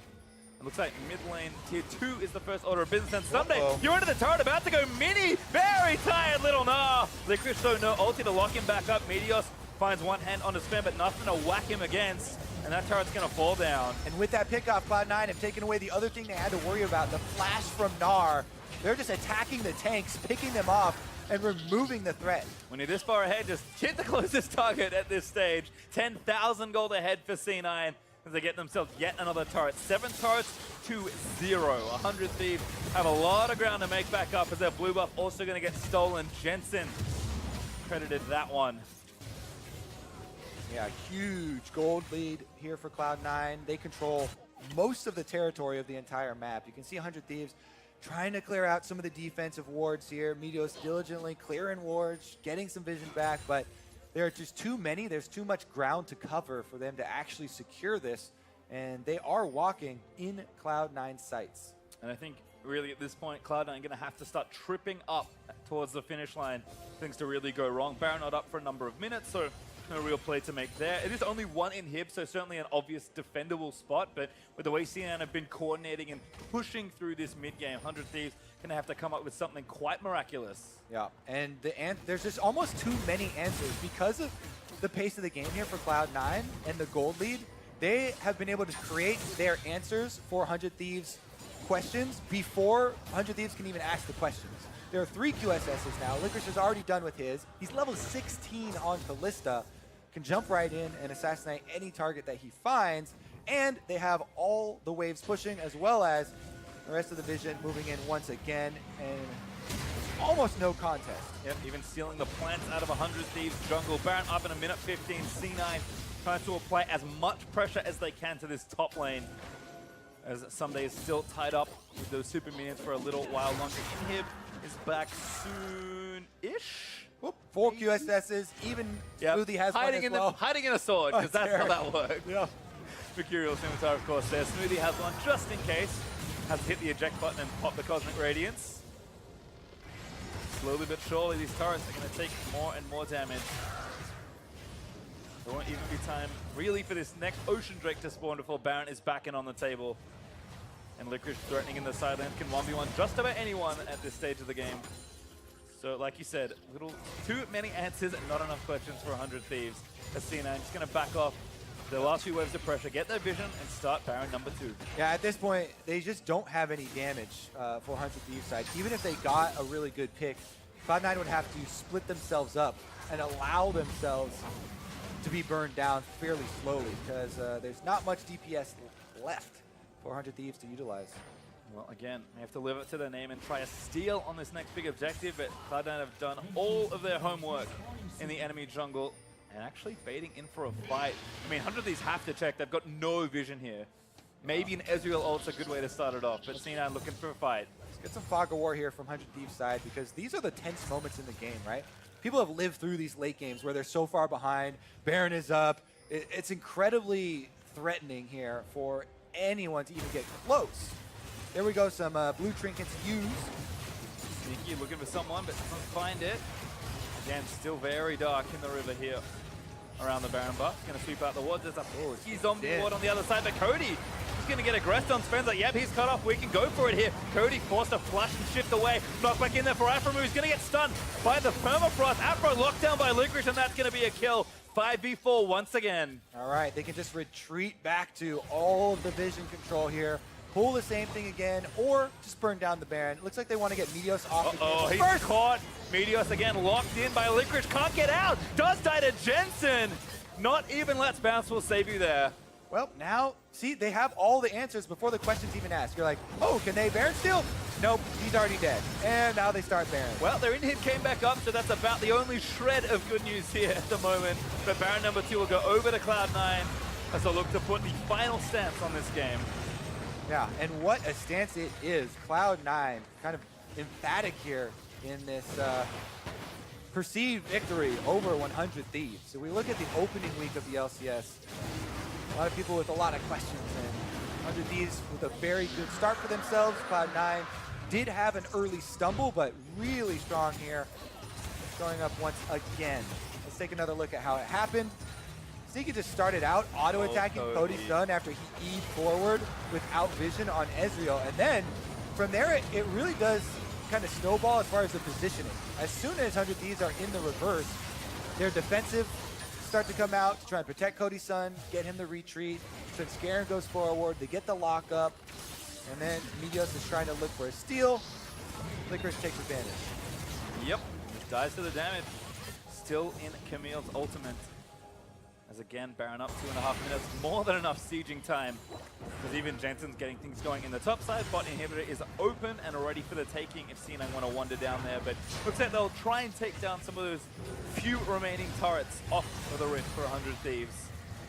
It looks like mid lane tier 2 is the first order of business, and Someday, you're into the turret, about to go mini. Very tired little Nah. Licorice, though, no ulti to lock him back up. Meteos finds one hand on his spin, but nothing to whack him against, and that turret's gonna fall down. And with that pickoff, Cloud9 have taken away the other thing they had to worry about, the flash from Gnar. They're just attacking the tanks, picking them off, and removing the threat. When you're this far ahead, just hit the closest target at this stage. 10,000 gold ahead for C9 as they get themselves yet another turret. 7 turrets to 0. 100 Thieves have a lot of ground to make back up as their blue buff also going to get stolen. Jensen credited that one. Yeah, huge gold lead here for Cloud9. They control most of the territory of the entire map. You can see 100 Thieves trying to clear out some of the defensive wards here. Meteos diligently clearing wards, getting some vision back, but there are just too many. There's too much ground to cover for them to actually secure this, and they are walking in Cloud9's sights. And I think really at this point, Cloud9 going to have to start tripping up towards the finish line. Things to really go wrong. Baron not up for a number of minutes, so no real play to make there. It is only one inhib, so certainly an obvious defendable spot, but with the way C9 have been coordinating and pushing through this mid-game, 100 Thieves going to have to come up with something quite miraculous. Yeah, and there's just almost too many answers. Because of the pace of the game here for Cloud9 and the gold lead, they have been able to create their answers for 100 Thieves questions before 100 Thieves can even ask the questions. There are 3 QSSs now. Licorice is already done with his. He's level 16 on Kalista. Can jump right in and assassinate any target that he finds. And they have all the waves pushing, as well as the rest of the vision moving in once again. And almost no contest. Yep, even stealing the plants out of 100 Thieves jungle. Baron up in a minute 15. C9 trying to apply as much pressure as they can to this top lane, as Someday is still tied up with those super minions for a little while longer. Inhib is back soon-ish. 4 QSSs, even Smoothie has hiding one as well. Hiding in a sword, because that's how that works. Yeah. Mercurial Scimitar, of course, there. Smoothie has one just in case. Has to hit the eject button and pop the Cosmic Radiance. Slowly but surely, these turrets are going to take more and more damage. There won't even be time, really, for this next Ocean Drake to spawn before Baron is back in on the table. And Licorice threatening in the side lane can 1v1 just about anyone at this stage of the game. So, like you said, too many answers and not enough questions for 100 Thieves. As C9 just going to back off the last few waves of pressure, get their vision, and start Baron number 2. Yeah, at this point, they just don't have any damage for 100 Thieves side. Even if they got a really good pick, Cloud9 would have to split themselves up and allow themselves to be burned down fairly slowly, because there's not much DPS left for 100 Thieves to utilize. Well, again, they have to live up to their name and try a steal on this next big objective, but Cloud9 have done all of their homework in the enemy jungle and actually baiting in for a fight. I mean, 100 of these have to check. They've got no vision here. Maybe an Ezreal ult's a good way to start it off, but C9 looking for a fight. Let's get some Fog of War here from 100 Thieves side, because these are the tense moments in the game, right? People have lived through these late games where they're so far behind, Baron is up. It's incredibly threatening here for anyone to even get close. There we go, some blue trinkets used. Sneaky looking for someone, but doesn't find it. Again, still very dark in the river here around the Baron buff. Going to sweep out the wards. There's a key zombie ward on the other side, but Cody is going to get aggressed on Spencer. Yep, he's cut off. We can go for it here. Cody forced to flash and shift away. Knock back in there for Afro, who's going to get stunned by the permafrost. Afro locked down by Licorice, and that's going to be a kill. 5v4 once again. All right, they can just retreat back to all of the vision control here. Pull the same thing again, or just burn down the Baron. It looks like they want to get Meteos off the game. He's first. Caught. Meteos again locked in by Licorice. Can't get out. Does die to Jensen. Not even Let's Bounce will save you there. Well, now, see, they have all the answers before the question's even asked. You're like, oh, can they Baron steal? Nope, he's already dead. And now they start Baron. Well, their in-hit came back up, so that's about the only shred of good news here at the moment. But Baron number 2 will go over to Cloud9 as they look to put the final stance on this game. Yeah, and what a stance it is. Cloud9 kind of emphatic here in this perceived victory over 100 Thieves. So we look at the opening week of the LCS. A lot of people with a lot of questions, and 100 Thieves with a very good start for themselves. Cloud9 did have an early stumble, but really strong here, showing up once again. Let's take another look at how it happened. Sneaky just started out auto-attacking Cody's son after he E'd forward without vision on Ezreal. And then from there, it really does kind of snowball as far as the positioning. As soon as 100 Thieves are in the reverse, their defensive start to come out to try and protect Cody's son, get him to retreat. Since Garen goes forward, they get the lockup. And then Meteos is trying to look for a steal. Licorice takes advantage. Yep, dies to the damage. Still in Camille's ultimate. As again, Baron up 2.5 minutes, more than enough sieging time. Because even Jensen's getting things going in the top side. Bot inhibitor is open and ready for the taking if C9 want to wander down there. But looks like they'll try and take down some of those few remaining turrets off of the rift for 100 Thieves.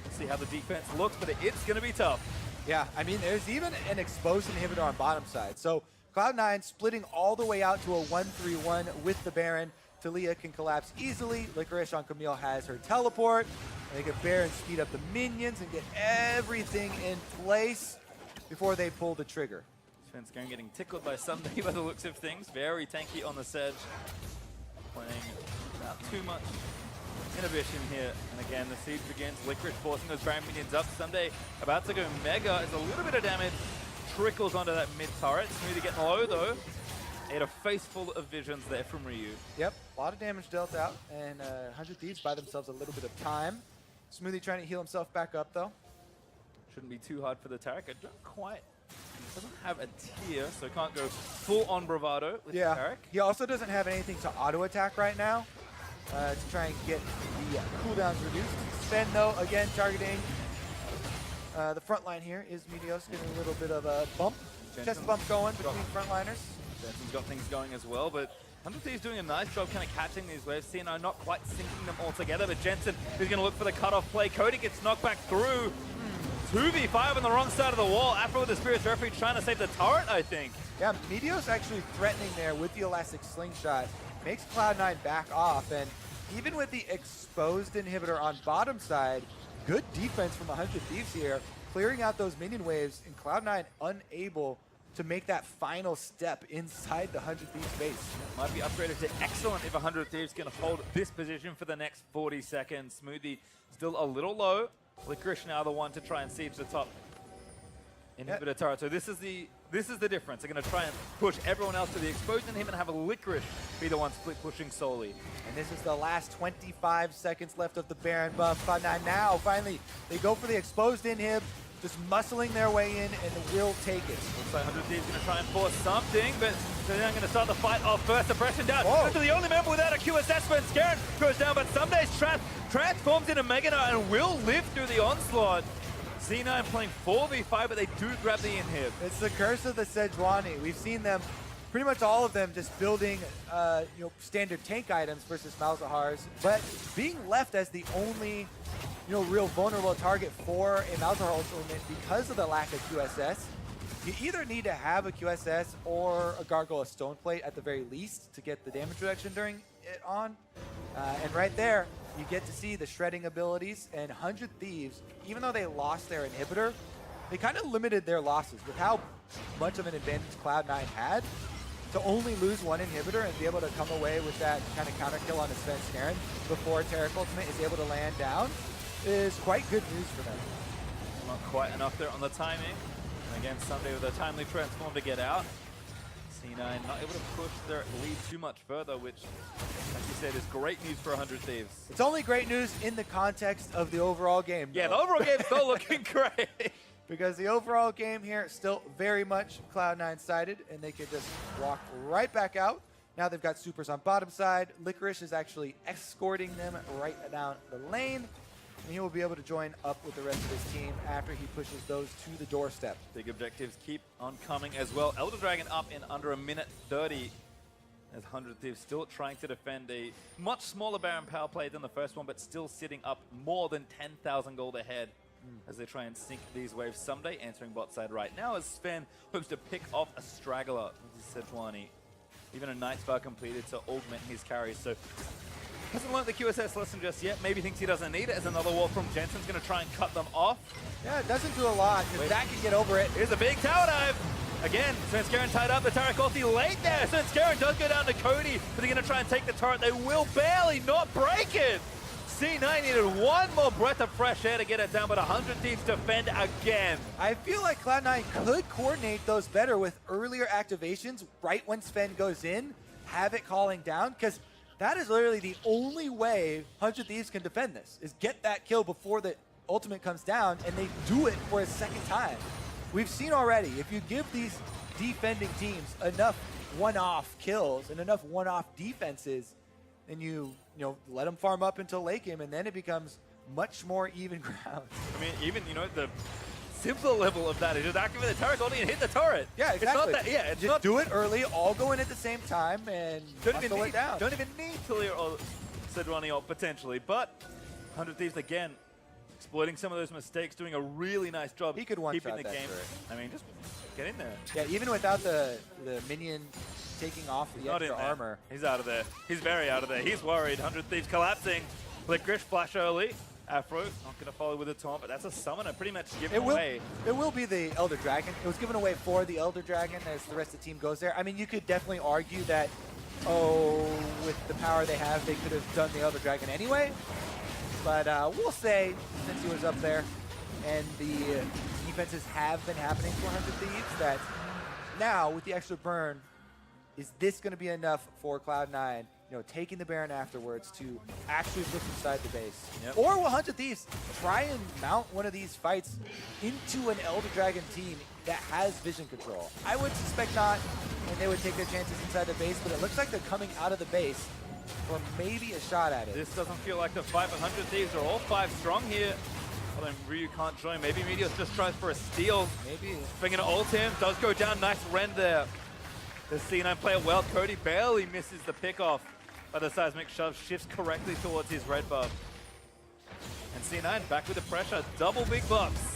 We'll see how the defense looks, but it's going to be tough. Yeah, I mean, there's even an exposed inhibitor on bottom side. So Cloud9 splitting all the way out to a 1-3-1 with the Baron. Talia can collapse easily. Licorice on Camille has her teleport. They can Baron speed up the minions and get everything in place before they pull the trigger. Svenskern getting tickled by Sunday by the looks of things. Very tanky on the sedge. Playing without too much inhibition here. And again, the siege begins. Licorice forcing those Baron minions up. Sunday about to go mega as a little bit of damage trickles onto that mid turret. Smoothie getting low though. Ate a face full of visions there from Ryu. Yep, a lot of damage dealt out, and 100 Thieves buy themselves a little bit of time. Smoothie trying to heal himself back up, though. Shouldn't be too hard for the Taric. I don't quite... doesn't have a tier, so can't go full-on bravado with the Taric. He also doesn't have anything to auto-attack right now to try and get the cooldowns reduced. Sven, though, again, targeting the front line here is Meteos getting a little bit of a bump. Chest bump going between frontliners. Jensen's got things going as well, but 100 Thieves doing a nice job kind of catching these waves. CNO not quite syncing them all together, but Jensen is going to look for the cutoff play. Cody gets knocked back through. 2v5 on the wrong side of the wall. Afro with the Spirit's Referee trying to save the turret, I think. Yeah, Meteos actually threatening there with the Elastic Slingshot. Makes Cloud9 back off, and even with the exposed inhibitor on bottom side, good defense from 100 Thieves here. clearing out those minion waves, and Cloud9 unable to make that final step inside the 100 Thieves base. Might be upgraded to excellent if 100 Thieves can hold this position for the next 40 seconds. Smoothie still a little low. Licorice now the one to try and siege the top inhibitor turret. So this is the difference. They're going to try and push everyone else to the exposed inhib and have a Licorice be the one split pushing solely. And this is the last 25 seconds left of the Baron buff. Cloud9 now, finally, they go for the exposed inhib, just muscling their way in and will take it. Looks like 100 Thieves going to try and force something, but they're going to start the fight off first. Suppression down. To the only member without a QSS when Scarin goes down, but Sunday's transforms into Mega Knight and will live through the onslaught. C9 playing 4v5, but they do grab the inhib. It's the curse of the Sejuani. We've seen them, pretty much all of them, just building standard tank items versus Malzahar's, but being left as the only real vulnerable target for a Malzahar ultimate because of the lack of QSS. You either need to have a QSS or a Gargoyle Stoneplate at the very least to get the damage reduction during it on. And right there, you get to see the shredding abilities, and 100 Thieves, even though they lost their inhibitor, they kind of limited their losses with how much of an advantage Cloud9 had. To only lose one inhibitor and be able to come away with that kind of counter kill on a Sven Scarin before Taric Ultimate is able to land down is quite good news for them. Not quite enough there on the timing. And again, Sunday with a timely transform to get out. C9 not able to push their lead too much further, which, like you said, is great news for 100 Thieves. It's only great news in the context of the overall game. Yeah, the overall game's still looking great. Because the overall game here is still very much Cloud9 sided, and they could just walk right back out. Now they've got supers on bottom side. Licorice is actually escorting them right down the lane. And he will be able to join up with the rest of his team after he pushes those to the doorstep. Big objectives keep on coming as well. Elder Dragon up in under a minute 30. As 100 Thieves still trying to defend a much smaller Baron power play than the first one, but still sitting up more than 10,000 gold ahead as they try and sink these waves. Someday answering bot side right now as Sven hopes to pick off a straggler with Sejuani. Even a Night Star completed to augment his carries. So hasn't learned the QSS lesson just yet. Maybe thinks he doesn't need it. As another wall from Jensen's going to try and cut them off. Yeah, it doesn't do a lot, because that can get over it. Here's a big tower dive. Again, Sven Scarin tied up. The Taric ulti late there. Sven Scarin does go down to Cody, but they're going to try and take the turret. They will barely not break it. C9 needed one more breath of fresh air to get it down, but 100 Thieves defend again. I feel like Cloud9 could coordinate those better with earlier activations right when Sven goes in, have it calling down, because that is literally the only way 100 Thieves can defend this, is get that kill before the ultimate comes down, and they do it for a second time. We've seen already, if you give these defending teams enough one-off kills and enough one-off defenses, then you let them farm up until late game, and then it becomes much more even ground. I mean, even, the simpler level of that is just activate the Taric ulti and hit the turret. Yeah, exactly. It's not that, yeah, it's just not, do it early, all go in at the same time, and don't even it down. Don't even need Talia or Sejuani ult potentially, but 100 Thieves again exploiting some of those mistakes, doing a really nice job he could keeping the that game. turret. I mean, just get in there. Yeah, even without the minion taking off the extra armor. He's out of there. He's very out of there. He's worried. 100 Thieves collapsing. Licorice flash early. Afro not going to follow with a taunt, but that's a summoner pretty much given away. It will be the Elder Dragon. It was given away for the Elder Dragon as the rest of the team goes there. I mean, you could definitely argue that, with the power they have, they could have done the Elder Dragon anyway. But we'll say, since he was up there, and the defenses have been happening for 100 Thieves, that now, with the extra burn, is this going to be enough for Cloud9, taking the Baron afterwards to actually push inside the base? Yep. Or will 100 Thieves try and mount one of these fights into an Elder Dragon team that has vision control? I would suspect not, and they would take their chances inside the base, but it looks like they're coming out of the base for maybe a shot at it. This doesn't feel like the fight. 100 Thieves are all 5 strong here. Although Ryu can't join. Maybe Meteos just tries for a steal. Maybe. Bringing to ult him. Does go down. Nice rend there. The C9 player well. Cody barely misses the pickoff. But the seismic shove shifts correctly towards his red buff. And C9 back with the pressure. Double big buffs.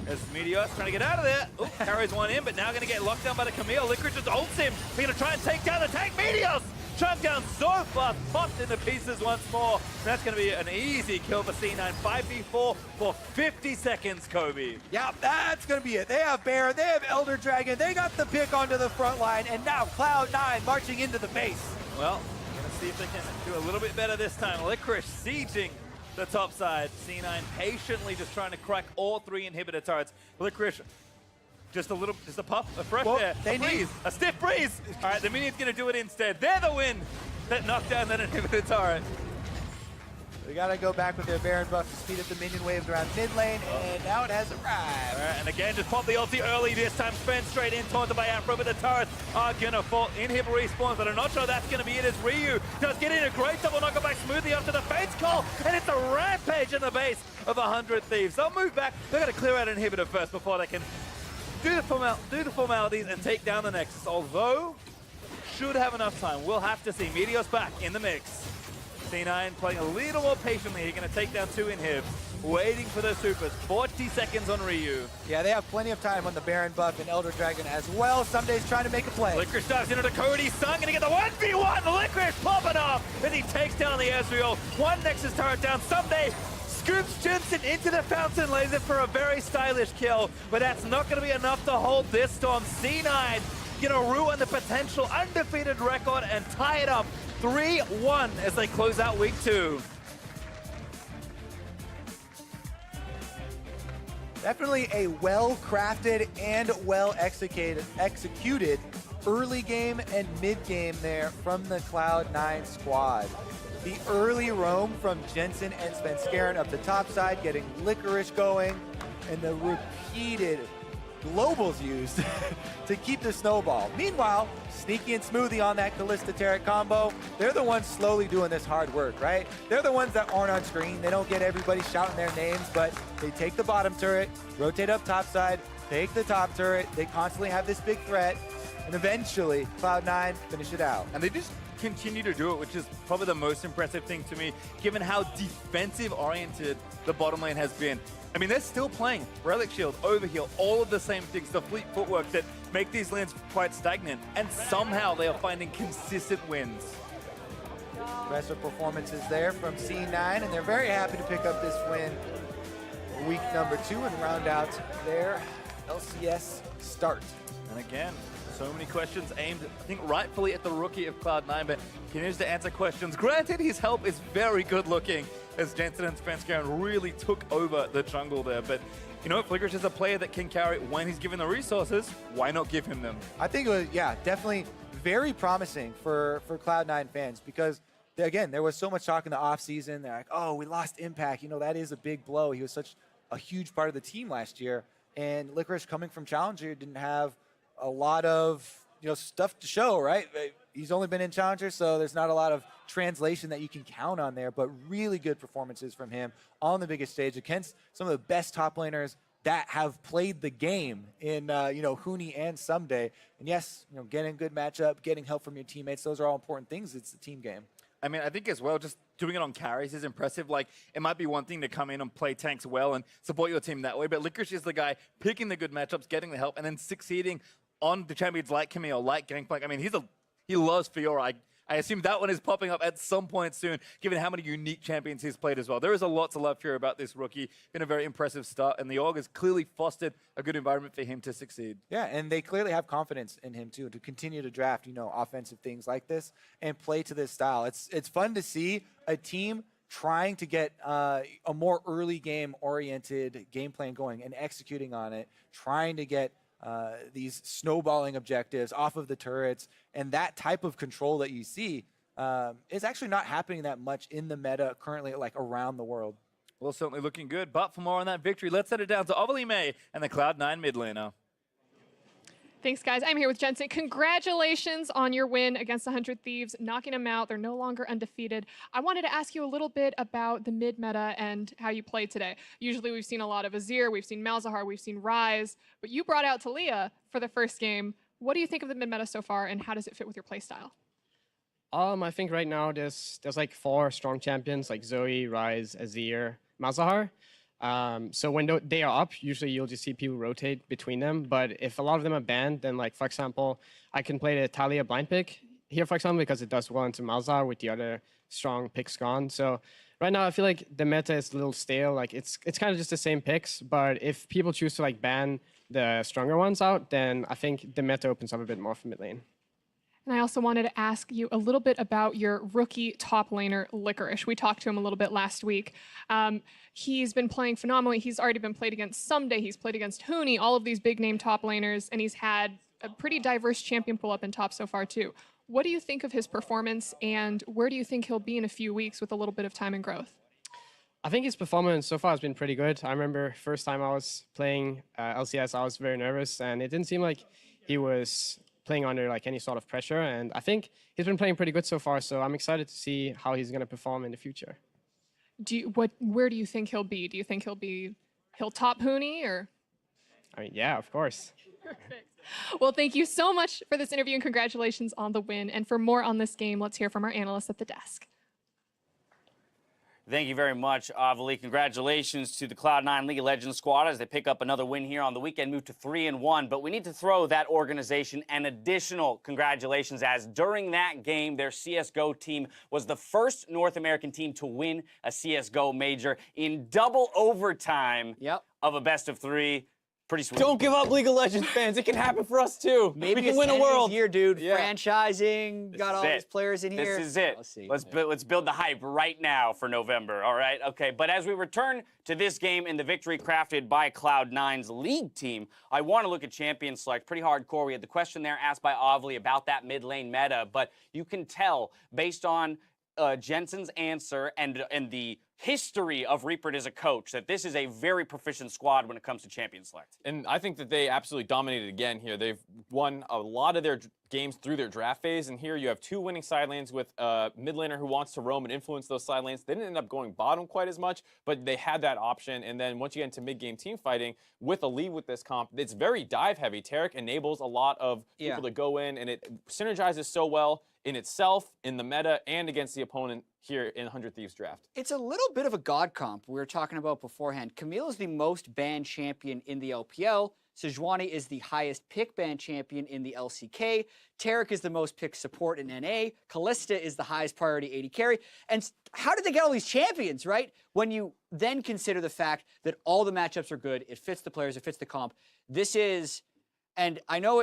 As Meteos trying to get out of there. Carries one in, but now going to get locked down by the Camille. Licorice just ults him. They're going to try and take down the tank. Meteos Chunked down so fast, popped into pieces once more. That's going to be an easy kill for C9. 5v4 for 50 seconds, Kobe. Yeah, that's going to be it. They have Baron, they have Elder Dragon, they got the pick onto the front line, and now Cloud9 marching into the base. Well, going to see if they can do a little bit better this time. Licorice sieging the top side. C9 patiently just trying to crack all 3 inhibitor turrets. Licorice, just a puff, a fresh air, a breeze, a stiff breeze. All right, the minion's going to do it instead. They're the win that knocked down that inhibitor turret. We got to go back with their Baron buff to speed up the minion waves around mid lane, and now it has arrived. All right, and again, just pop the ulti early this time, spin straight in, taunted by Afro, but the turrets are going to fall. Inhib respawns, but I'm not sure that's going to be it as Ryu does get in a great double knocker back smoothly after the Fates call, and it's a rampage in the base of 100 Thieves. They'll move back. They're going to clear out inhibitor first before they can do the formalities and take down the Nexus, although should have enough time. We'll have to see. Meteor's back in the mix. C9 playing a little more patiently. He's going to take down 2 inhibs, waiting for the supers. 40 seconds on Ryu. Yeah, they have plenty of time on the Baron buff and Elder Dragon as well. Sunday's trying to make a play. Licorice dives into the Cody. Sun going to get the 1v1. Licorice popping off as he takes down the Ezreal. 1 Nexus turret down. Someday scoops Jensen into the fountain, lays it for a very stylish kill, but that's not going to be enough to hold this storm. C9 going to ruin the potential undefeated record and tie it up 3-1 as they close out week 2. Definitely a well-crafted and well-executed early game and mid-game there from the Cloud9 squad. The early roam from Jensen and Svenskeren up the top side, getting Licorice going, and the repeated globals used to keep the snowball. Meanwhile, Sneaky and Smoothie on that Kalista Turret combo, they're the ones slowly doing this hard work, right? They're the ones that aren't on screen. They don't get everybody shouting their names, but they take the bottom turret, rotate up top side, take the top turret. They constantly have this big threat, and eventually Cloud9 finish it out. And they just continue to do it, which is probably the most impressive thing to me, given how defensive-oriented the bottom lane has been. I mean, they're still playing Relic Shield, Overheal, all of the same things, the fleet footwork that make these lanes quite stagnant, and somehow they are finding consistent wins. Impressive performances there from C9, and they're very happy to pick up this win week number 2 and round out their LCS start. And again, so many questions aimed, I think, rightfully at the rookie of Cloud9, but continues to answer questions. Granted, his help is very good looking, as Jensen and Svenskeren really took over the jungle there. But, you know, if Licorice is a player that can carry it when he's given the resources, why not give him them? I think it was, yeah, definitely very promising for Cloud9 fans because, again, there was so much talk in the offseason. They're like, oh, we lost Impact. You know, that is a big blow. He was such a huge part of the team last year. And Licorice, coming from Challenger, didn't have a lot of, you know, stuff to show, right? He's only been in Challenger, so there's not a lot of translation that you can count on there, but really good performances from him on the biggest stage against some of the best top laners that have played the game in, you know, Huni and Someday. And yes, you know, getting a good matchup, getting help from your teammates, those are all important things. It's the team game. I mean, I think as well, just doing it on carries is impressive. Like, it might be one thing to come in and play tanks well and support your team that way, but Licorice is the guy picking the good matchups, getting the help, and then succeeding on the champions like Camille, like Gangplank. I mean, he loves Fiora. I assume that one is popping up at some point soon, given how many unique champions he's played as well. There is a lot to love here about this rookie. Been a very impressive start, and the org has clearly fostered a good environment for him to succeed. Yeah, and they clearly have confidence in him, too, to continue to draft, you know, offensive things like this and play to this style. It's fun to see a team trying to get a more early game-oriented game plan going and executing on it, trying to get these snowballing objectives off of the turrets, and that type of control that you see is actually not happening that much in the meta currently, like around the world. Well, certainly looking good, but for more on that victory, let's set it down to Overly May and the Cloud9 mid laner. Thanks, guys. I'm here with Jensen. Congratulations on your win against 100 Thieves, knocking them out. They're no longer undefeated. I wanted to ask you a little bit about the mid-meta and how you played today. Usually we've seen a lot of Azir, we've seen Malzahar, we've seen Ryze, but you brought out Talia for the first game. What do you think of the mid-meta so far, and how does it fit with your play style? I think right now there's like 4 strong champions, like Zoe, Ryze, Azir, Malzahar. So when they are up, usually you'll just see people rotate between them. But if a lot of them are banned, then like, for example, I can play the Talia blind pick. here, for example, because it does well into Malzahar with the other strong picks gone. So right now, I feel like the meta is a little stale. Like it's kind of just the same picks, but if people choose to like ban the stronger ones out, then I think the meta opens up a bit more for mid lane. And I also wanted to ask you a little bit about your rookie top laner, Licorice. We talked to him a little bit last week. He's been playing phenomenally. He's already been played against Someday. He's played against Huni, all of these big name top laners, and he's had a pretty diverse champion pull up in top so far too. What do you think of his performance, and where do you think he'll be in a few weeks with a little bit of time and growth? I think his performance so far has been pretty good. I remember first time I was playing LCS, I was very nervous, and it didn't seem like he was playing under like any sort of pressure. And I think he's been playing pretty good so far. So I'm excited to see how he's going to perform in the future. Where do you think he'll be? Do you think he'll top Huni or? I mean, yeah, of course. Perfect. Well, thank you so much for this interview and congratulations on the win. And for more on this game, let's hear from our analysts at the desk. Thank you very much, Avali. Congratulations to the Cloud9 League of Legends squad as they pick up another win here on the weekend, move to 3-1. But we need to throw that organization an additional congratulations, as during that game, their CSGO team was the first North American team to win a CSGO major in double overtime of a best-of-3. Pretty sweet. Don't give up, League of Legends fans. It can happen for us too. Maybe we can win a world. Year, dude. Franchising, got all these players in here. This is it. Let's build the hype right now for November. All right. Okay. But as we return to this game and the victory crafted by Cloud9's league team, I want to look at champion select. Pretty hardcore. We had the question there asked by Avli about that mid lane meta, but you can tell based on Jensen's answer and the history of Reaper as a coach that this is a very proficient squad when it comes to champion select. And I think that they absolutely dominated again here. They've won a lot of their games through their draft phase, and here you have two winning side lanes with a mid laner who wants to roam and influence those side lanes. They didn't end up going bottom quite as much, but they had that option. And then once you get into mid-game team fighting with a lead with this comp, it's very dive heavy. Taric enables a lot of people to go in, and it synergizes so well in itself, in the meta, and against the opponent here in 100 Thieves draft. It's a little bit of a god comp we were talking about beforehand. Camille is the most banned champion in the LPL. Sejuani is the highest pick ban champion in the LCK. Taric is the most picked support in NA. Kalista is the highest priority AD carry. And how did they get all these champions, right? When you then consider the fact that all the matchups are good, it fits the players, it fits the comp. This is, and I know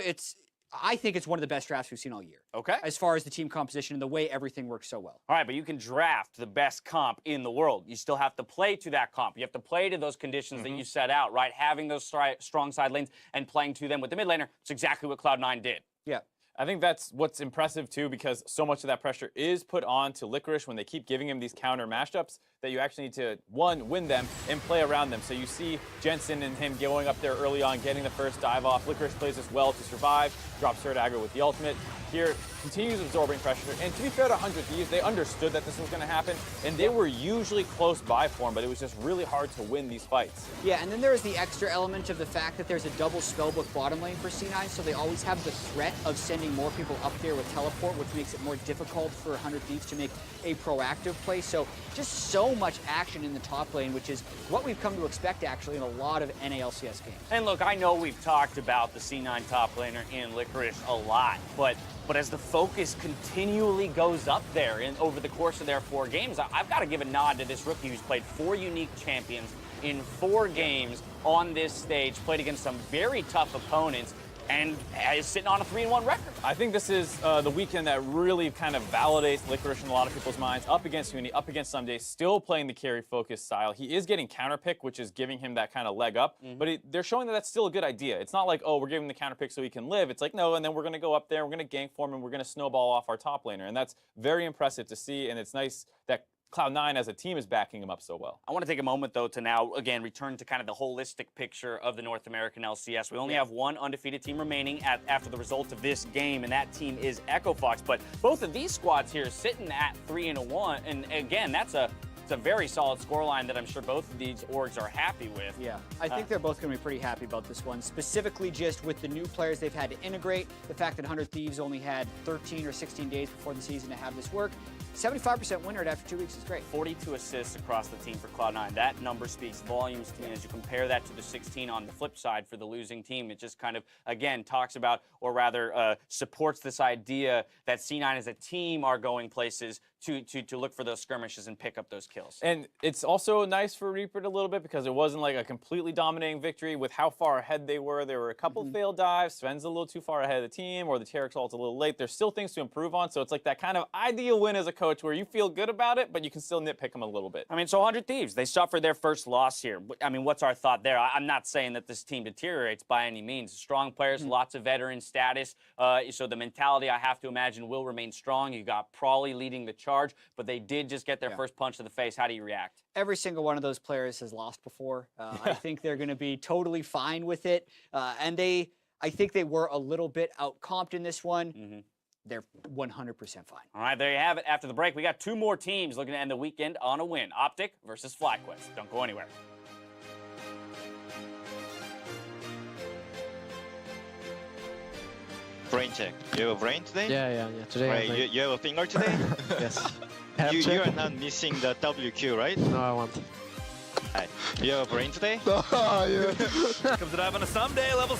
I think it's one of the best drafts we've seen all year. Okay. As far as the team composition and the way everything works so well. All right, but you can draft the best comp in the world. You still have to play to that comp. You have to play to those conditions that you set out, right? Having those strong side lanes and playing to them with the mid laner. It's exactly what Cloud9 did. Yeah. I think that's what's impressive too, because so much of that pressure is put on to Licorice when they keep giving him these counter mashups that you actually need to, one, win them and play around them. So you see Jensen and him going up there early on, getting the first dive off. Licorice plays this well to survive, drops her dagger with the ultimate. Here, continues absorbing pressure. And to be fair to 100 Thieves, they understood that this was going to happen, and they were usually close by for him, but it was just really hard to win these fights. Yeah, and then there's the extra element of the fact that there's a double spellbook bottom lane for C9, so they always have the threat of sending more people up there with teleport, which makes it more difficult for 100 Thieves to make a proactive play. So just so much action in the top lane, which is what we've come to expect actually in a lot of NALCS games. And look, I know we've talked about the C9 top laner in Licorice a lot, but as the focus continually goes up there over the course of their 4 games, I've got to give a nod to this rookie who's played 4 unique champions in 4 games on this stage, played against some very tough opponents, and is sitting on a 3-1 record. I think this is the weekend that really kind of validates Licorice in a lot of people's minds. Up against Huni, up against Someday, still playing the carry-focused style. He is getting counterpick, which is giving him that kind of leg up, but they're showing that that's still a good idea. It's not like, oh, we're giving him the counterpick so he can live. It's like, no, and then we're going to go up there, we're going to gank for him, and we're going to snowball off our top laner. And that's very impressive to see, and it's nice that Cloud9 as a team is backing him up so well. I want to take a moment, though, to now, again, return to kind of the holistic picture of the North American LCS. We only have one undefeated team remaining after the result of this game, and that team is Echo Fox. But both of these squads here sitting at 3-1, and again, it's a very solid scoreline that I'm sure both of these orgs are happy with. Yeah, I think they're both going to be pretty happy about this one, specifically just with the new players they've had to integrate, the fact that 100 Thieves only had 13 or 16 days before the season to have this work. 75% win rate after 2 weeks is great. 42 assists across the team for Cloud9. That number speaks volumes to me. As you compare that to the 16 on the flip side for the losing team, it just kind of, again, talks about, or rather supports this idea that C9 as a team are going places to look for those skirmishes and pick up those kills. And it's also nice for Reaper a little bit because it wasn't like a completely dominating victory with how far ahead they were. There were a couple failed dives. Sven's a little too far ahead of the team, or the Terex ult's a little late. There's still things to improve on, so it's like that kind of ideal win as a coach where you feel good about it, but you can still nitpick them a little bit. I mean, so 100 Thieves, they suffered their first loss here. I mean, what's our thought there? I'm not saying that this team deteriorates by any means. Strong players, lots of veteran status, so the mentality, I have to imagine, will remain strong. You got Prawley leading the charge, but they did just get their first punch to the face. How do you react? Every single one of those players has lost before. I think they're going to be totally fine with it. And I think they were a little bit out-comped in this one. They're 100% fine. All right, there you have it. After the break, we got 2 more teams looking to end the weekend on a win. Optic versus FlyQuest. Don't go anywhere. Brain check. You have a brain today? Yeah. Today Right, you have a finger today? yes. you are not missing the WQ, right? No, I want. Hi. You have a brain today? Comes to dive on a someday level